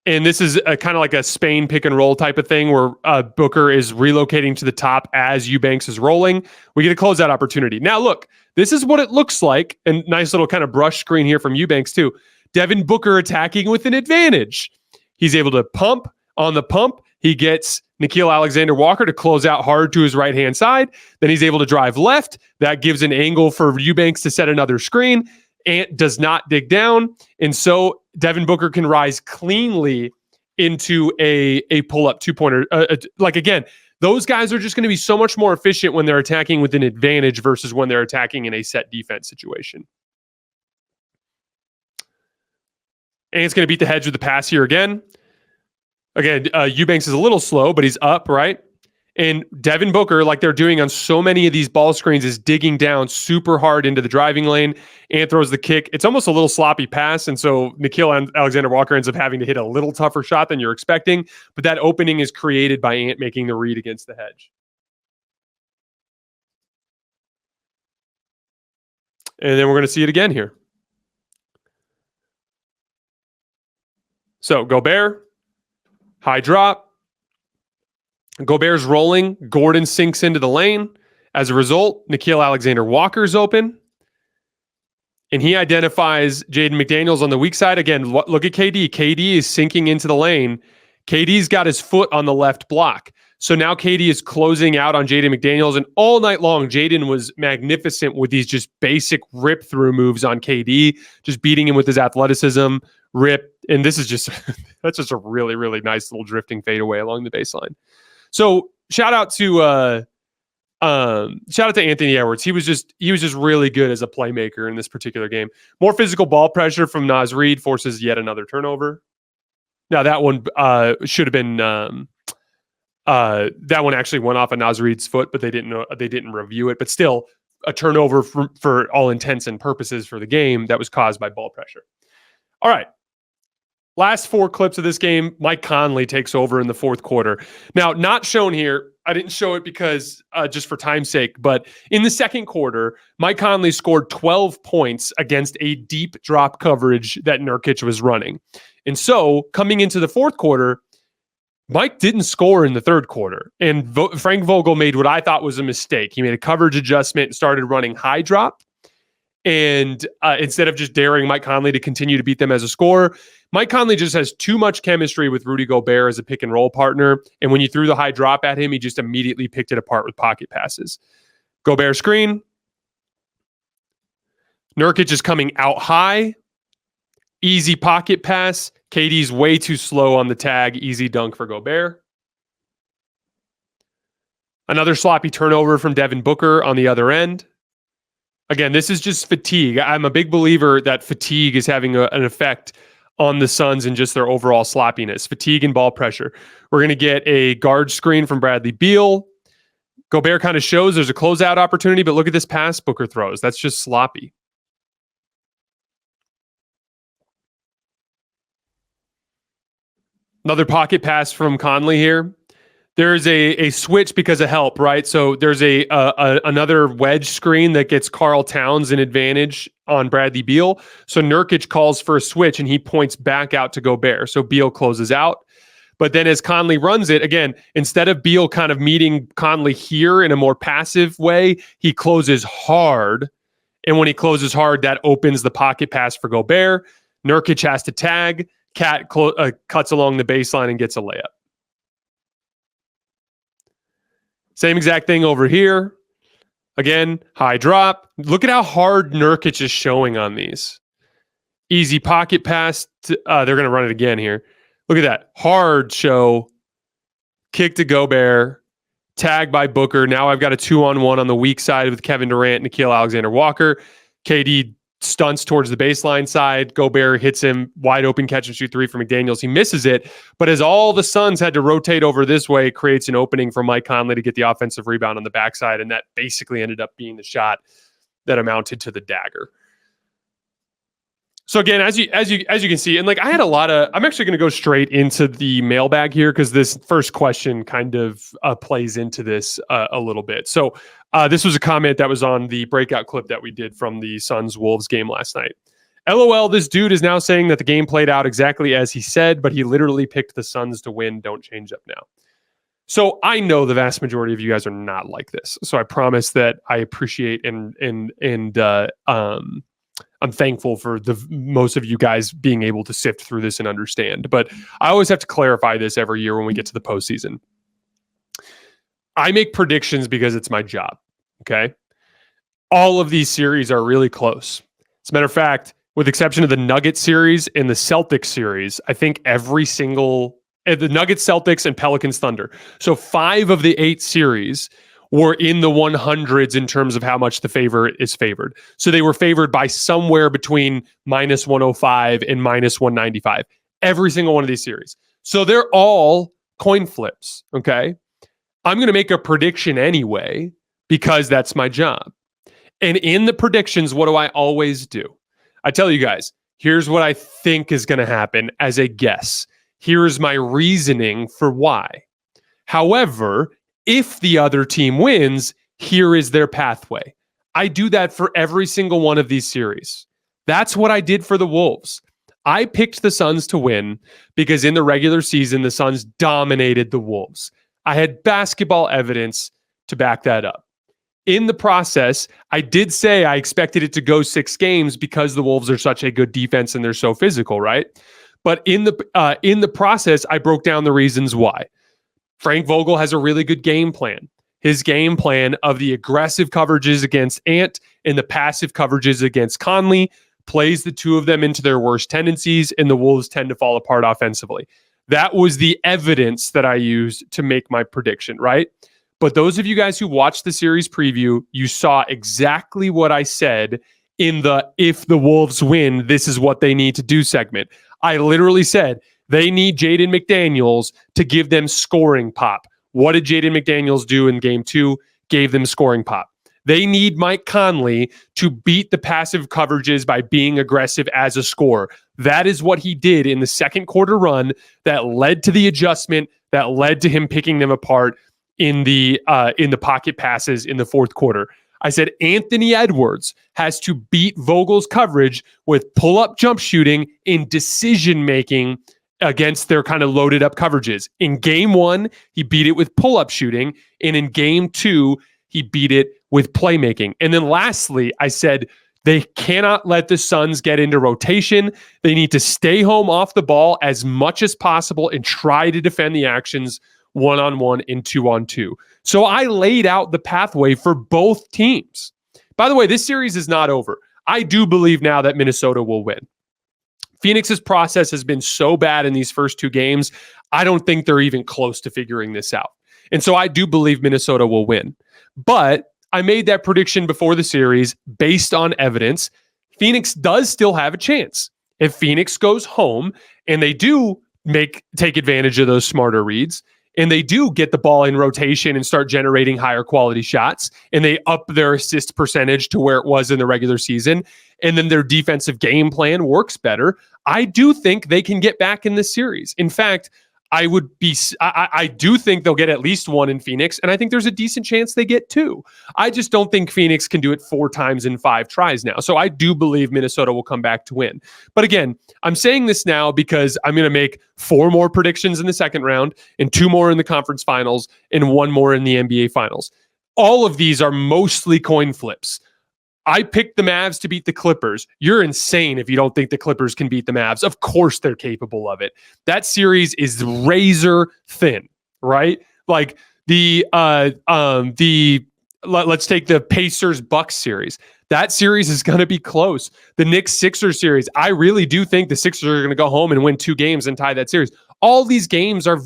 and this is a kind of like a Spain pick and roll type of thing where Booker is relocating to the top as Eubanks is rolling. We get a closeout opportunity. Now, look, this is what it looks like, and nice little kind of brush screen here from Eubanks too. Devin Booker attacking with an advantage. He's able to pump. On the pump, he gets Nickeil Alexander-Walker to close out hard to his right-hand side. Then he's able to drive left. That gives an angle for Eubanks to set another screen. Ant does not dig down. And so Devin Booker can rise cleanly into a pull-up two-pointer. Again, those guys are just going to be so much more efficient when they're attacking with an advantage versus when they're attacking in a set defense situation. Ant's going to beat the hedge with the pass here again. Again, Eubanks is a little slow, but he's up, right? And Devin Booker, like they're doing on so many of these ball screens, is digging down super hard into the driving lane. Ant throws the kick. It's almost a little sloppy pass, and so Nickeil Alexander-Walker ends up having to hit a little tougher shot than you're expecting, but that opening is created by Ant making the read against the hedge. And then we're going to see it again here. So Gobert, high drop. Gobert's rolling. Gordon sinks into the lane. As a result, Nickeil Alexander-Walker's open. And he identifies Jaden McDaniels on the weak side. Again, look at KD. KD is sinking into the lane. KD's got his foot on the left block. So now KD is closing out on Jaden McDaniels. And all night long, Jaden was magnificent with these just basic rip-through moves on KD, just beating him with his athleticism, rip. And this is just, that's just a really, really nice little drifting fadeaway along the baseline. So shout out to Anthony Edwards. He was just really good as a playmaker in this particular game. More physical ball pressure from Naz Reid forces yet another turnover. Now that one should have been that one actually went off of Naz Reid's foot, but they didn't review it. But still, a turnover for all intents and purposes for the game that was caused by ball pressure. All right. Last four clips of this game, Mike Conley takes over in the fourth quarter. Now, not shown here. I didn't show it because just for time's sake, but in the second quarter, Mike Conley scored 12 points against a deep drop coverage that Nurkic was running. And so coming into the fourth quarter, Mike didn't score in the third quarter. And Frank Vogel made what I thought was a mistake. He made a coverage adjustment and started running high drop. And instead of just daring Mike Conley to continue to beat them as a scorer, Mike Conley just has too much chemistry with Rudy Gobert as a pick and roll partner. And when you threw the high drop at him, he just immediately picked it apart with pocket passes. Gobert screen. Nurkic is coming out high. Easy pocket pass. KD's way too slow on the tag. Easy dunk for Gobert. Another sloppy turnover from Devin Booker on the other end. Again, this is just fatigue. I'm a big believer that fatigue is having an effect on the Suns and just their overall sloppiness. Fatigue and ball pressure. We're going to get a guard screen from Bradley Beal. Gobert kind of shows there's a closeout opportunity, but look at this pass Booker throws. That's just sloppy. Another pocket pass from Conley here. There's a switch because of help, right? So there's another wedge screen that gets Karl Towns an advantage on Bradley Beal. So Nurkic calls for a switch and he points back out to Gobert. So Beal closes out. But then as Conley runs it, again, instead of Beal kind of meeting Conley here in a more passive way, he closes hard. And when he closes hard, that opens the pocket pass for Gobert. Nurkic has to tag. Cat cuts along the baseline and gets a layup. Same exact thing over here. Again, high drop. Look at how hard Nurkic is showing on these. Easy pocket pass. They're going to run it again here. Look at that. Hard show. Kick to Gobert. Tag by Booker. Now I've got a 2-on-1 on the weak side with Kevin Durant, Nickeil Alexander-Walker. KD stunts towards the baseline side. Gobert hits him wide open catch and shoot three for McDaniels. He misses it, but as all the Suns had to rotate over this way, it creates an opening for Mike Conley to get the offensive rebound on the backside, and that basically ended up being the shot that amounted to the dagger. So again, as you can see, and like I had a lot of, I'm actually going to go straight into the mailbag here because this first question kind of plays into this a little bit. So this was a comment that was on the breakout clip that we did from the Suns-Wolves game last night. LOL, this dude is now saying that the game played out exactly as he said, but he literally picked the Suns to win. Don't change up now. So I know the vast majority of you guys are not like this. So I promise that I appreciate and I'm thankful for the most of you guys being able to sift through this and understand. But I always have to clarify this every year when we get to the postseason. I make predictions because it's my job. Okay. All of these series are really close. As a matter of fact, with the exception of the Nuggets series and the Celtics series, I think every single the Nuggets, Celtics, and Pelicans Thunder. So 5 of the 8 series were in the 100s in terms of how much the favorite is favored. So they were favored by somewhere between minus 105 and minus 195. Every single one of these series. So they're all coin flips, okay? I'm going to make a prediction anyway because that's my job. And in the predictions, what do I always do? I tell you guys, here's what I think is going to happen as a guess. Here's my reasoning for why. However, if the other team wins, here is their pathway. I do that for every single one of these series. That's what I did for the Wolves. I picked the Suns to win because in the regular season, the Suns dominated the Wolves. I had basketball evidence to back that up. In the process, I did say I expected it to go 6 games because the Wolves are such a good defense and they're so physical, right? But in the process, I broke down the reasons why. Frank Vogel has a really good game plan. His game plan of the aggressive coverages against Ant and the passive coverages against Conley plays the two of them into their worst tendencies, and the Wolves tend to fall apart offensively. That was the evidence that I used to make my prediction, right? But those of you guys who watched the series preview, you saw exactly what I said in the if the Wolves win, this is what they need to do segment. I literally said, they need Jaden McDaniels to give them scoring pop. What did Jaden McDaniels do in game 2? Gave them scoring pop. They need Mike Conley to beat the passive coverages by being aggressive as a scorer. That is what he did in the second quarter run that led to the adjustment, that led to him picking them apart in the pocket passes in the fourth quarter. I said Anthony Edwards has to beat Vogel's coverage with pull-up jump shooting in decision-making against their kind of loaded up coverages. In game 1, he beat it with pull-up shooting. And in game 2, he beat it with playmaking. And then lastly, I said they cannot let the Suns get into rotation. They need to stay home off the ball as much as possible and try to defend the actions 1-on-1 and 2-on-2. So I laid out the pathway for both teams. By the way, this series is not over. I do believe now that Minnesota will win. Phoenix's process has been so bad in these first 2 games, I don't think they're even close to figuring this out. And so I do believe Minnesota will win. But I made that prediction before the series based on evidence. Phoenix does still have a chance. If Phoenix goes home and they do take advantage of those smarter reads, and they do get the ball in rotation and start generating higher quality shots, and they up their assist percentage to where it was in the regular season, and then their defensive game plan works better, I do think they can get back in this series. In fact, I do think they'll get at least 1 in Phoenix, and I think there's a decent chance they get 2. I just don't think Phoenix can do it 4 times in 5 tries now. So I do believe Minnesota will come back to win. But again, I'm saying this now because I'm going to make 4 more predictions in the second round, and 2 more in the conference finals, and 1 more in the NBA finals. All of these are mostly coin flips. I picked the Mavs to beat the Clippers. You're insane if you don't think the Clippers can beat the Mavs. Of course they're capable of it. That series is razor thin, right? Like let's take the Pacers Bucks series. That series is going to be close. The Knicks Sixers series, I really do think the Sixers are going to go home and win 2 games and tie that series. All these series are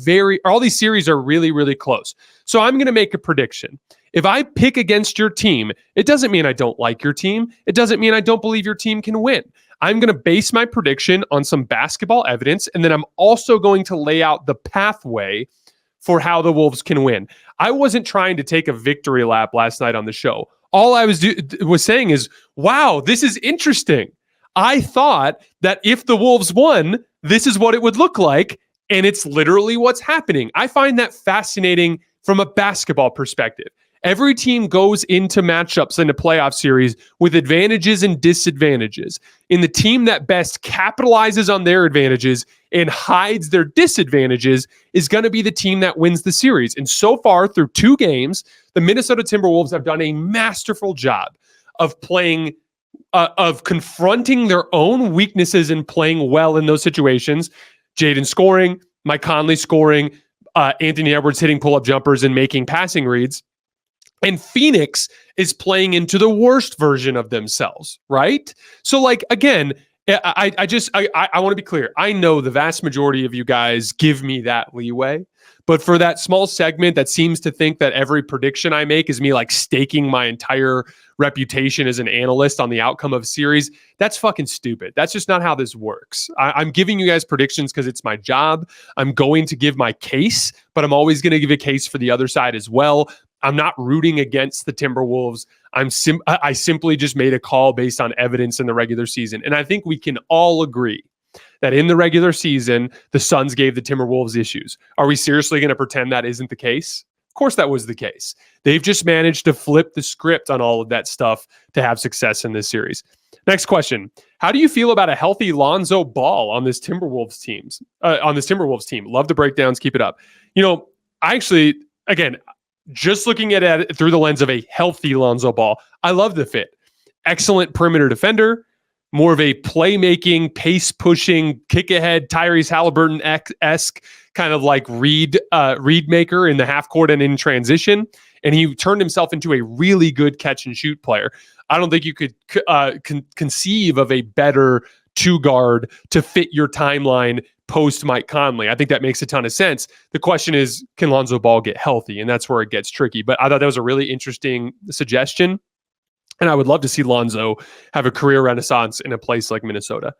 really, really close. So I'm going to make a prediction. If I pick against your team, it doesn't mean I don't like your team. It doesn't mean I don't believe your team can win. I'm going to base my prediction on some basketball evidence, and then I'm also going to lay out the pathway for how the Wolves can win. I wasn't trying to take a victory lap last night on the show. All I was saying is, wow, this is interesting. I thought that if the Wolves won, this is what it would look like, and it's literally what's happening. I find that fascinating from a basketball perspective. Every team goes into matchups in a playoff series with advantages and disadvantages. And the team that best capitalizes on their advantages and hides their disadvantages is going to be the team that wins the series. And so far, through 2 games, the Minnesota Timberwolves have done a masterful job of playing, of confronting their own weaknesses and playing well in those situations. Jaden scoring, Mike Conley scoring, Anthony Edwards hitting pull-up jumpers and making passing reads. And Phoenix is playing into the worst version of themselves, right? So, like, again, I want to be clear. I know the vast majority of you guys give me that leeway, but for that small segment that seems to think that every prediction I make is me like staking my entire reputation as an analyst on the outcome of a series, that's fucking stupid. That's just not how this works. I'm giving you guys predictions because it's my job. I'm going to give my case, but I'm always going to give a case for the other side as well. I'm not rooting against the Timberwolves. I simply just made a call based on evidence in the regular season. And I think we can all agree that in the regular season, the Suns gave the Timberwolves issues. Are we seriously going to pretend that isn't the case? Of course that was the case. They've just managed to flip the script on all of that stuff to have success in this series. Next question. How do you feel about a healthy Lonzo Ball on this Timberwolves team? Love the breakdowns. Keep it up. You know, I actually, again, just looking at it through the lens of a healthy Lonzo Ball, I love the fit. Excellent perimeter defender, more of a playmaking, pace-pushing, kick-ahead, Tyrese Halliburton-esque kind of like read maker in the half court and in transition. And he turned himself into a really good catch-and-shoot player. I don't think you could conceive of a better two-guard to fit your timeline post Mike Conley. I think that makes a ton of sense. The question is, can Lonzo Ball get healthy? And that's where it gets tricky. But I thought that was a really interesting suggestion. And I would love to see Lonzo have a career renaissance in a place like Minnesota.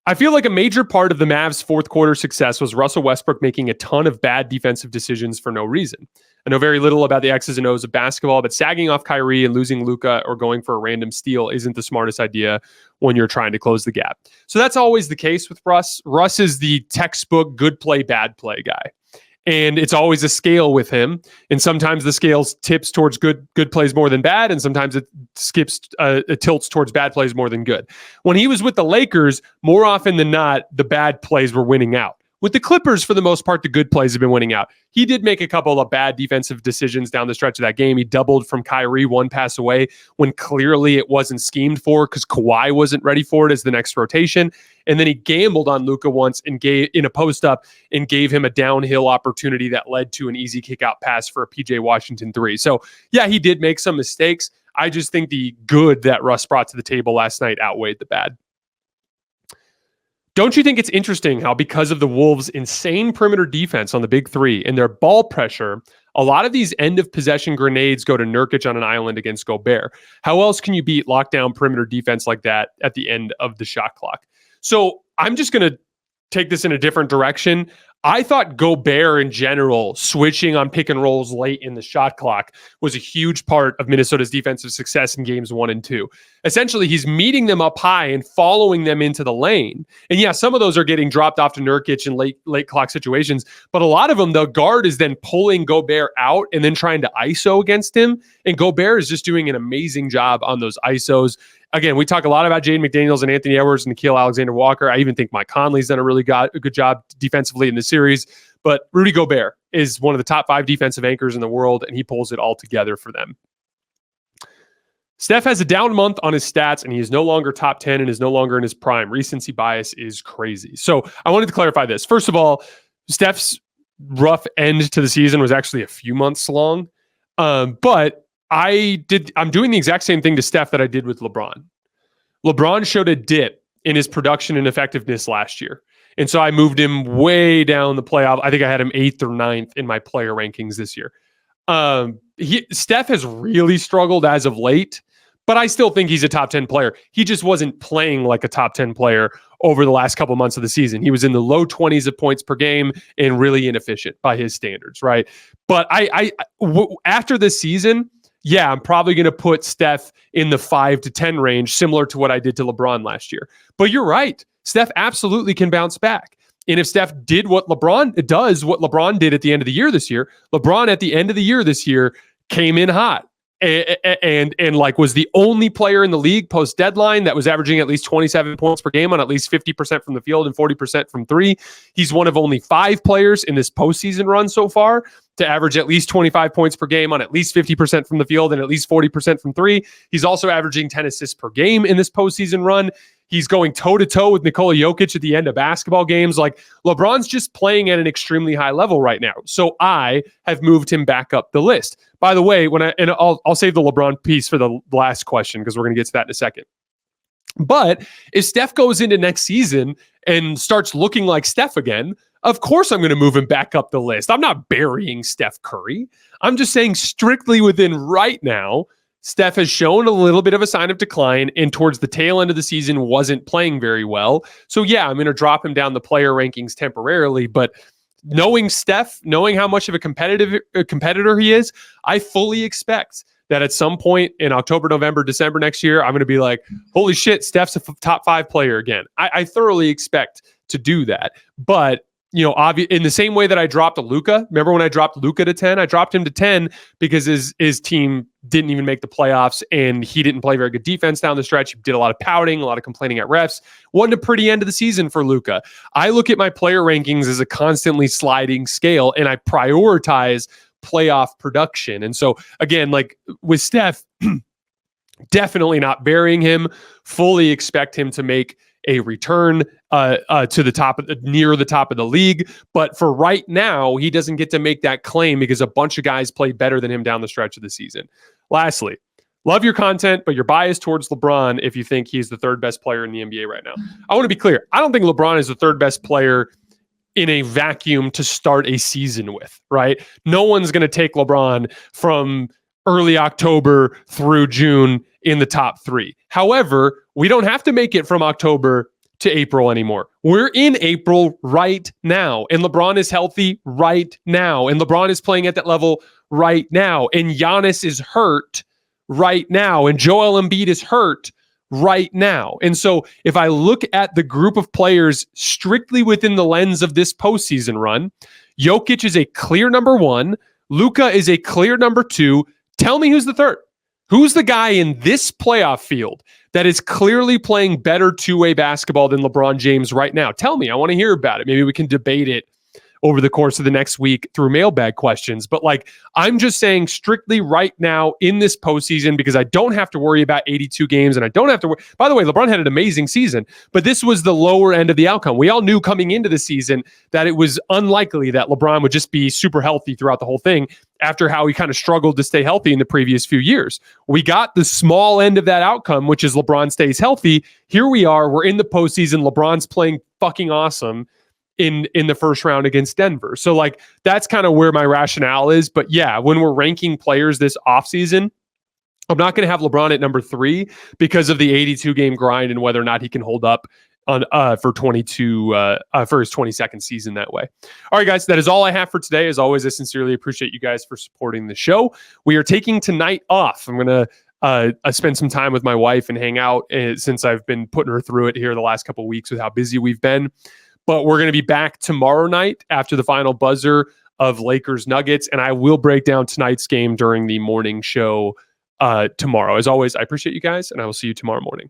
I feel like a major part of the Mavs' fourth quarter success was Russell Westbrook making a ton of bad defensive decisions for no reason. I know very little about the X's and O's of basketball, but sagging off Kyrie and losing Luka or going for a random steal isn't the smartest idea when you're trying to close the gap. So that's always the case with Russ. Russ is the textbook good play, bad play guy. And it's always a scale with him. And sometimes the scale tips towards good plays more than bad. And sometimes it tilts towards bad plays more than good. When he was with the Lakers, more often than not, the bad plays were winning out. With the Clippers, for the most part, the good plays have been winning out. He did make a couple of bad defensive decisions down the stretch of that game. He doubled from Kyrie one pass away when clearly it wasn't schemed for because Kawhi wasn't ready for it as the next rotation. And then he gambled on Luka once and gave in a post-up and gave him a downhill opportunity that led to an easy kick-out pass for a PJ Washington 3. So, yeah, he did make some mistakes. I just think the good that Russ brought to the table last night outweighed the bad. Don't you think it's interesting how because of the Wolves' insane perimeter defense on the big three and their ball pressure, a lot of these end-of-possession grenades go to Nurkic on an island against Gobert? How else can you beat lockdown perimeter defense like that at the end of the shot clock? So I'm just going to take this in a different direction. I thought Gobert in general, switching on pick and rolls late in the shot clock, was a huge part of Minnesota's defensive success in games 1 and 2. Essentially, he's meeting them up high and following them into the lane. And yeah, some of those are getting dropped off to Nurkic in late clock situations, but a lot of them, the guard is then pulling Gobert out and then trying to ISO against him. And Gobert is just doing an amazing job on those ISOs. Again, we talk a lot about Jaden McDaniels and Anthony Edwards and Nickeil Alexander-Walker. I even think Mike Conley's done a really good job defensively in the series. But Rudy Gobert is one of the top 5 defensive anchors in the world, and he pulls it all together for them. Steph has a down month on his stats, and he is no longer top 10 and is no longer in his prime. Recency bias is crazy. So I wanted to clarify this. First of all, Steph's rough end to the season was actually a few months long. But I'm doing the exact same thing to Steph that I did with LeBron. LeBron showed a dip in his production and effectiveness last year. And so I moved him way down the playoff. I think I had him 8th or 9th in my player rankings this year. Steph has really struggled as of late, but I still think he's a top 10 player. He just wasn't playing like a top 10 player over the last couple months of the season. He was in the low 20s of points per game and really inefficient by his standards, right? But after this season, yeah, I'm probably going to put Steph in the 5 to 10 range, similar to what I did to LeBron last year. But you're right. Steph absolutely can bounce back. And if Steph did what LeBron did at the end of the year this year, LeBron at the end of the year this year came in hot and like was the only player in the league post deadline that was averaging at least 27 points per game on at least 50% from the field and 40% from three. He's one of only 5 players in this postseason run so far to average at least 25 points per game on at least 50% from the field and at least 40% from three. He's also averaging 10 assists per game in this postseason run. He's going toe-to-toe with Nikola Jokic at the end of basketball games. Like, LeBron's just playing at an extremely high level right now. So I have moved him back up the list. By the way, I'll save the LeBron piece for the last question because we're going to get to that in a second. But if Steph goes into next season and starts looking like Steph again, of course I'm going to move him back up the list. I'm not burying Steph Curry. I'm just saying strictly within right now, Steph has shown a little bit of a sign of decline and towards the tail end of the season wasn't playing very well. So yeah, I'm going to drop him down the player rankings temporarily, but knowing Steph, knowing how much of a competitor he is, I fully expect that at some point in October, November, December next year, I'm going to be like, holy shit, Steph's a top 5 player again. I thoroughly expect to do that. But in the same way that I dropped Luka, remember when I dropped Luka to 10? I dropped him to 10 because his team didn't even make the playoffs and he didn't play very good defense down the stretch. He did a lot of pouting, a lot of complaining at refs. Wasn't a pretty end of the season for Luka. I look at my player rankings as a constantly sliding scale and I prioritize playoff production. And so again, like with Steph, definitely not burying him, fully expect him to make a return to the top, near the top of the league. But for right now, he doesn't get to make that claim because a bunch of guys played better than him down the stretch of the season. Lastly, love your content, but you're biased towards LeBron if you think he's the third best player in the NBA right now. I want to be clear. I don't think LeBron is the third best player in a vacuum to start a season with, right? No one's going to take LeBron from early October through June in the top 3. However, we don't have to make it from October to April anymore. We're in April right now, and LeBron is healthy right now, and LeBron is playing at that level right now, and Giannis is hurt right now, and Joel Embiid is hurt right now. And so if I look at the group of players strictly within the lens of this postseason run, Jokic is a clear number 1, Luka is a clear number 2. Tell me who's the third. Who's the guy in this playoff field that is clearly playing better two-way basketball than LeBron James right now? Tell me. I want to hear about it. Maybe we can debate it over the course of the next week through mailbag questions. But like, I'm just saying strictly right now in this postseason, because I don't have to worry about 82 games and I don't have to worry. By the way, LeBron had an amazing season, but this was the lower end of the outcome. We all knew coming into the season that it was unlikely that LeBron would just be super healthy throughout the whole thing after how he kind of struggled to stay healthy in the previous few years. We got the small end of that outcome, which is LeBron stays healthy. Here we are. We're in the postseason. LeBron's playing fucking awesome in the first round against Denver. So like, that's kind of where my rationale is. But yeah, when we're ranking players this offseason, I'm not going to have LeBron at number 3 because of the 82 game grind and whether or not he can hold up on for 22 for his 22nd season that way. All right, guys, that is all I have for today. As always, I sincerely appreciate you guys for supporting the show. We are taking tonight off. I'm going to spend some time with my wife and hang out since I've been putting her through it here the last couple of weeks with how busy we've been. But we're going to be back tomorrow night after the final buzzer of Lakers Nuggets, and I will break down tonight's game during the morning show tomorrow. As always, I appreciate you guys, and I will see you tomorrow morning.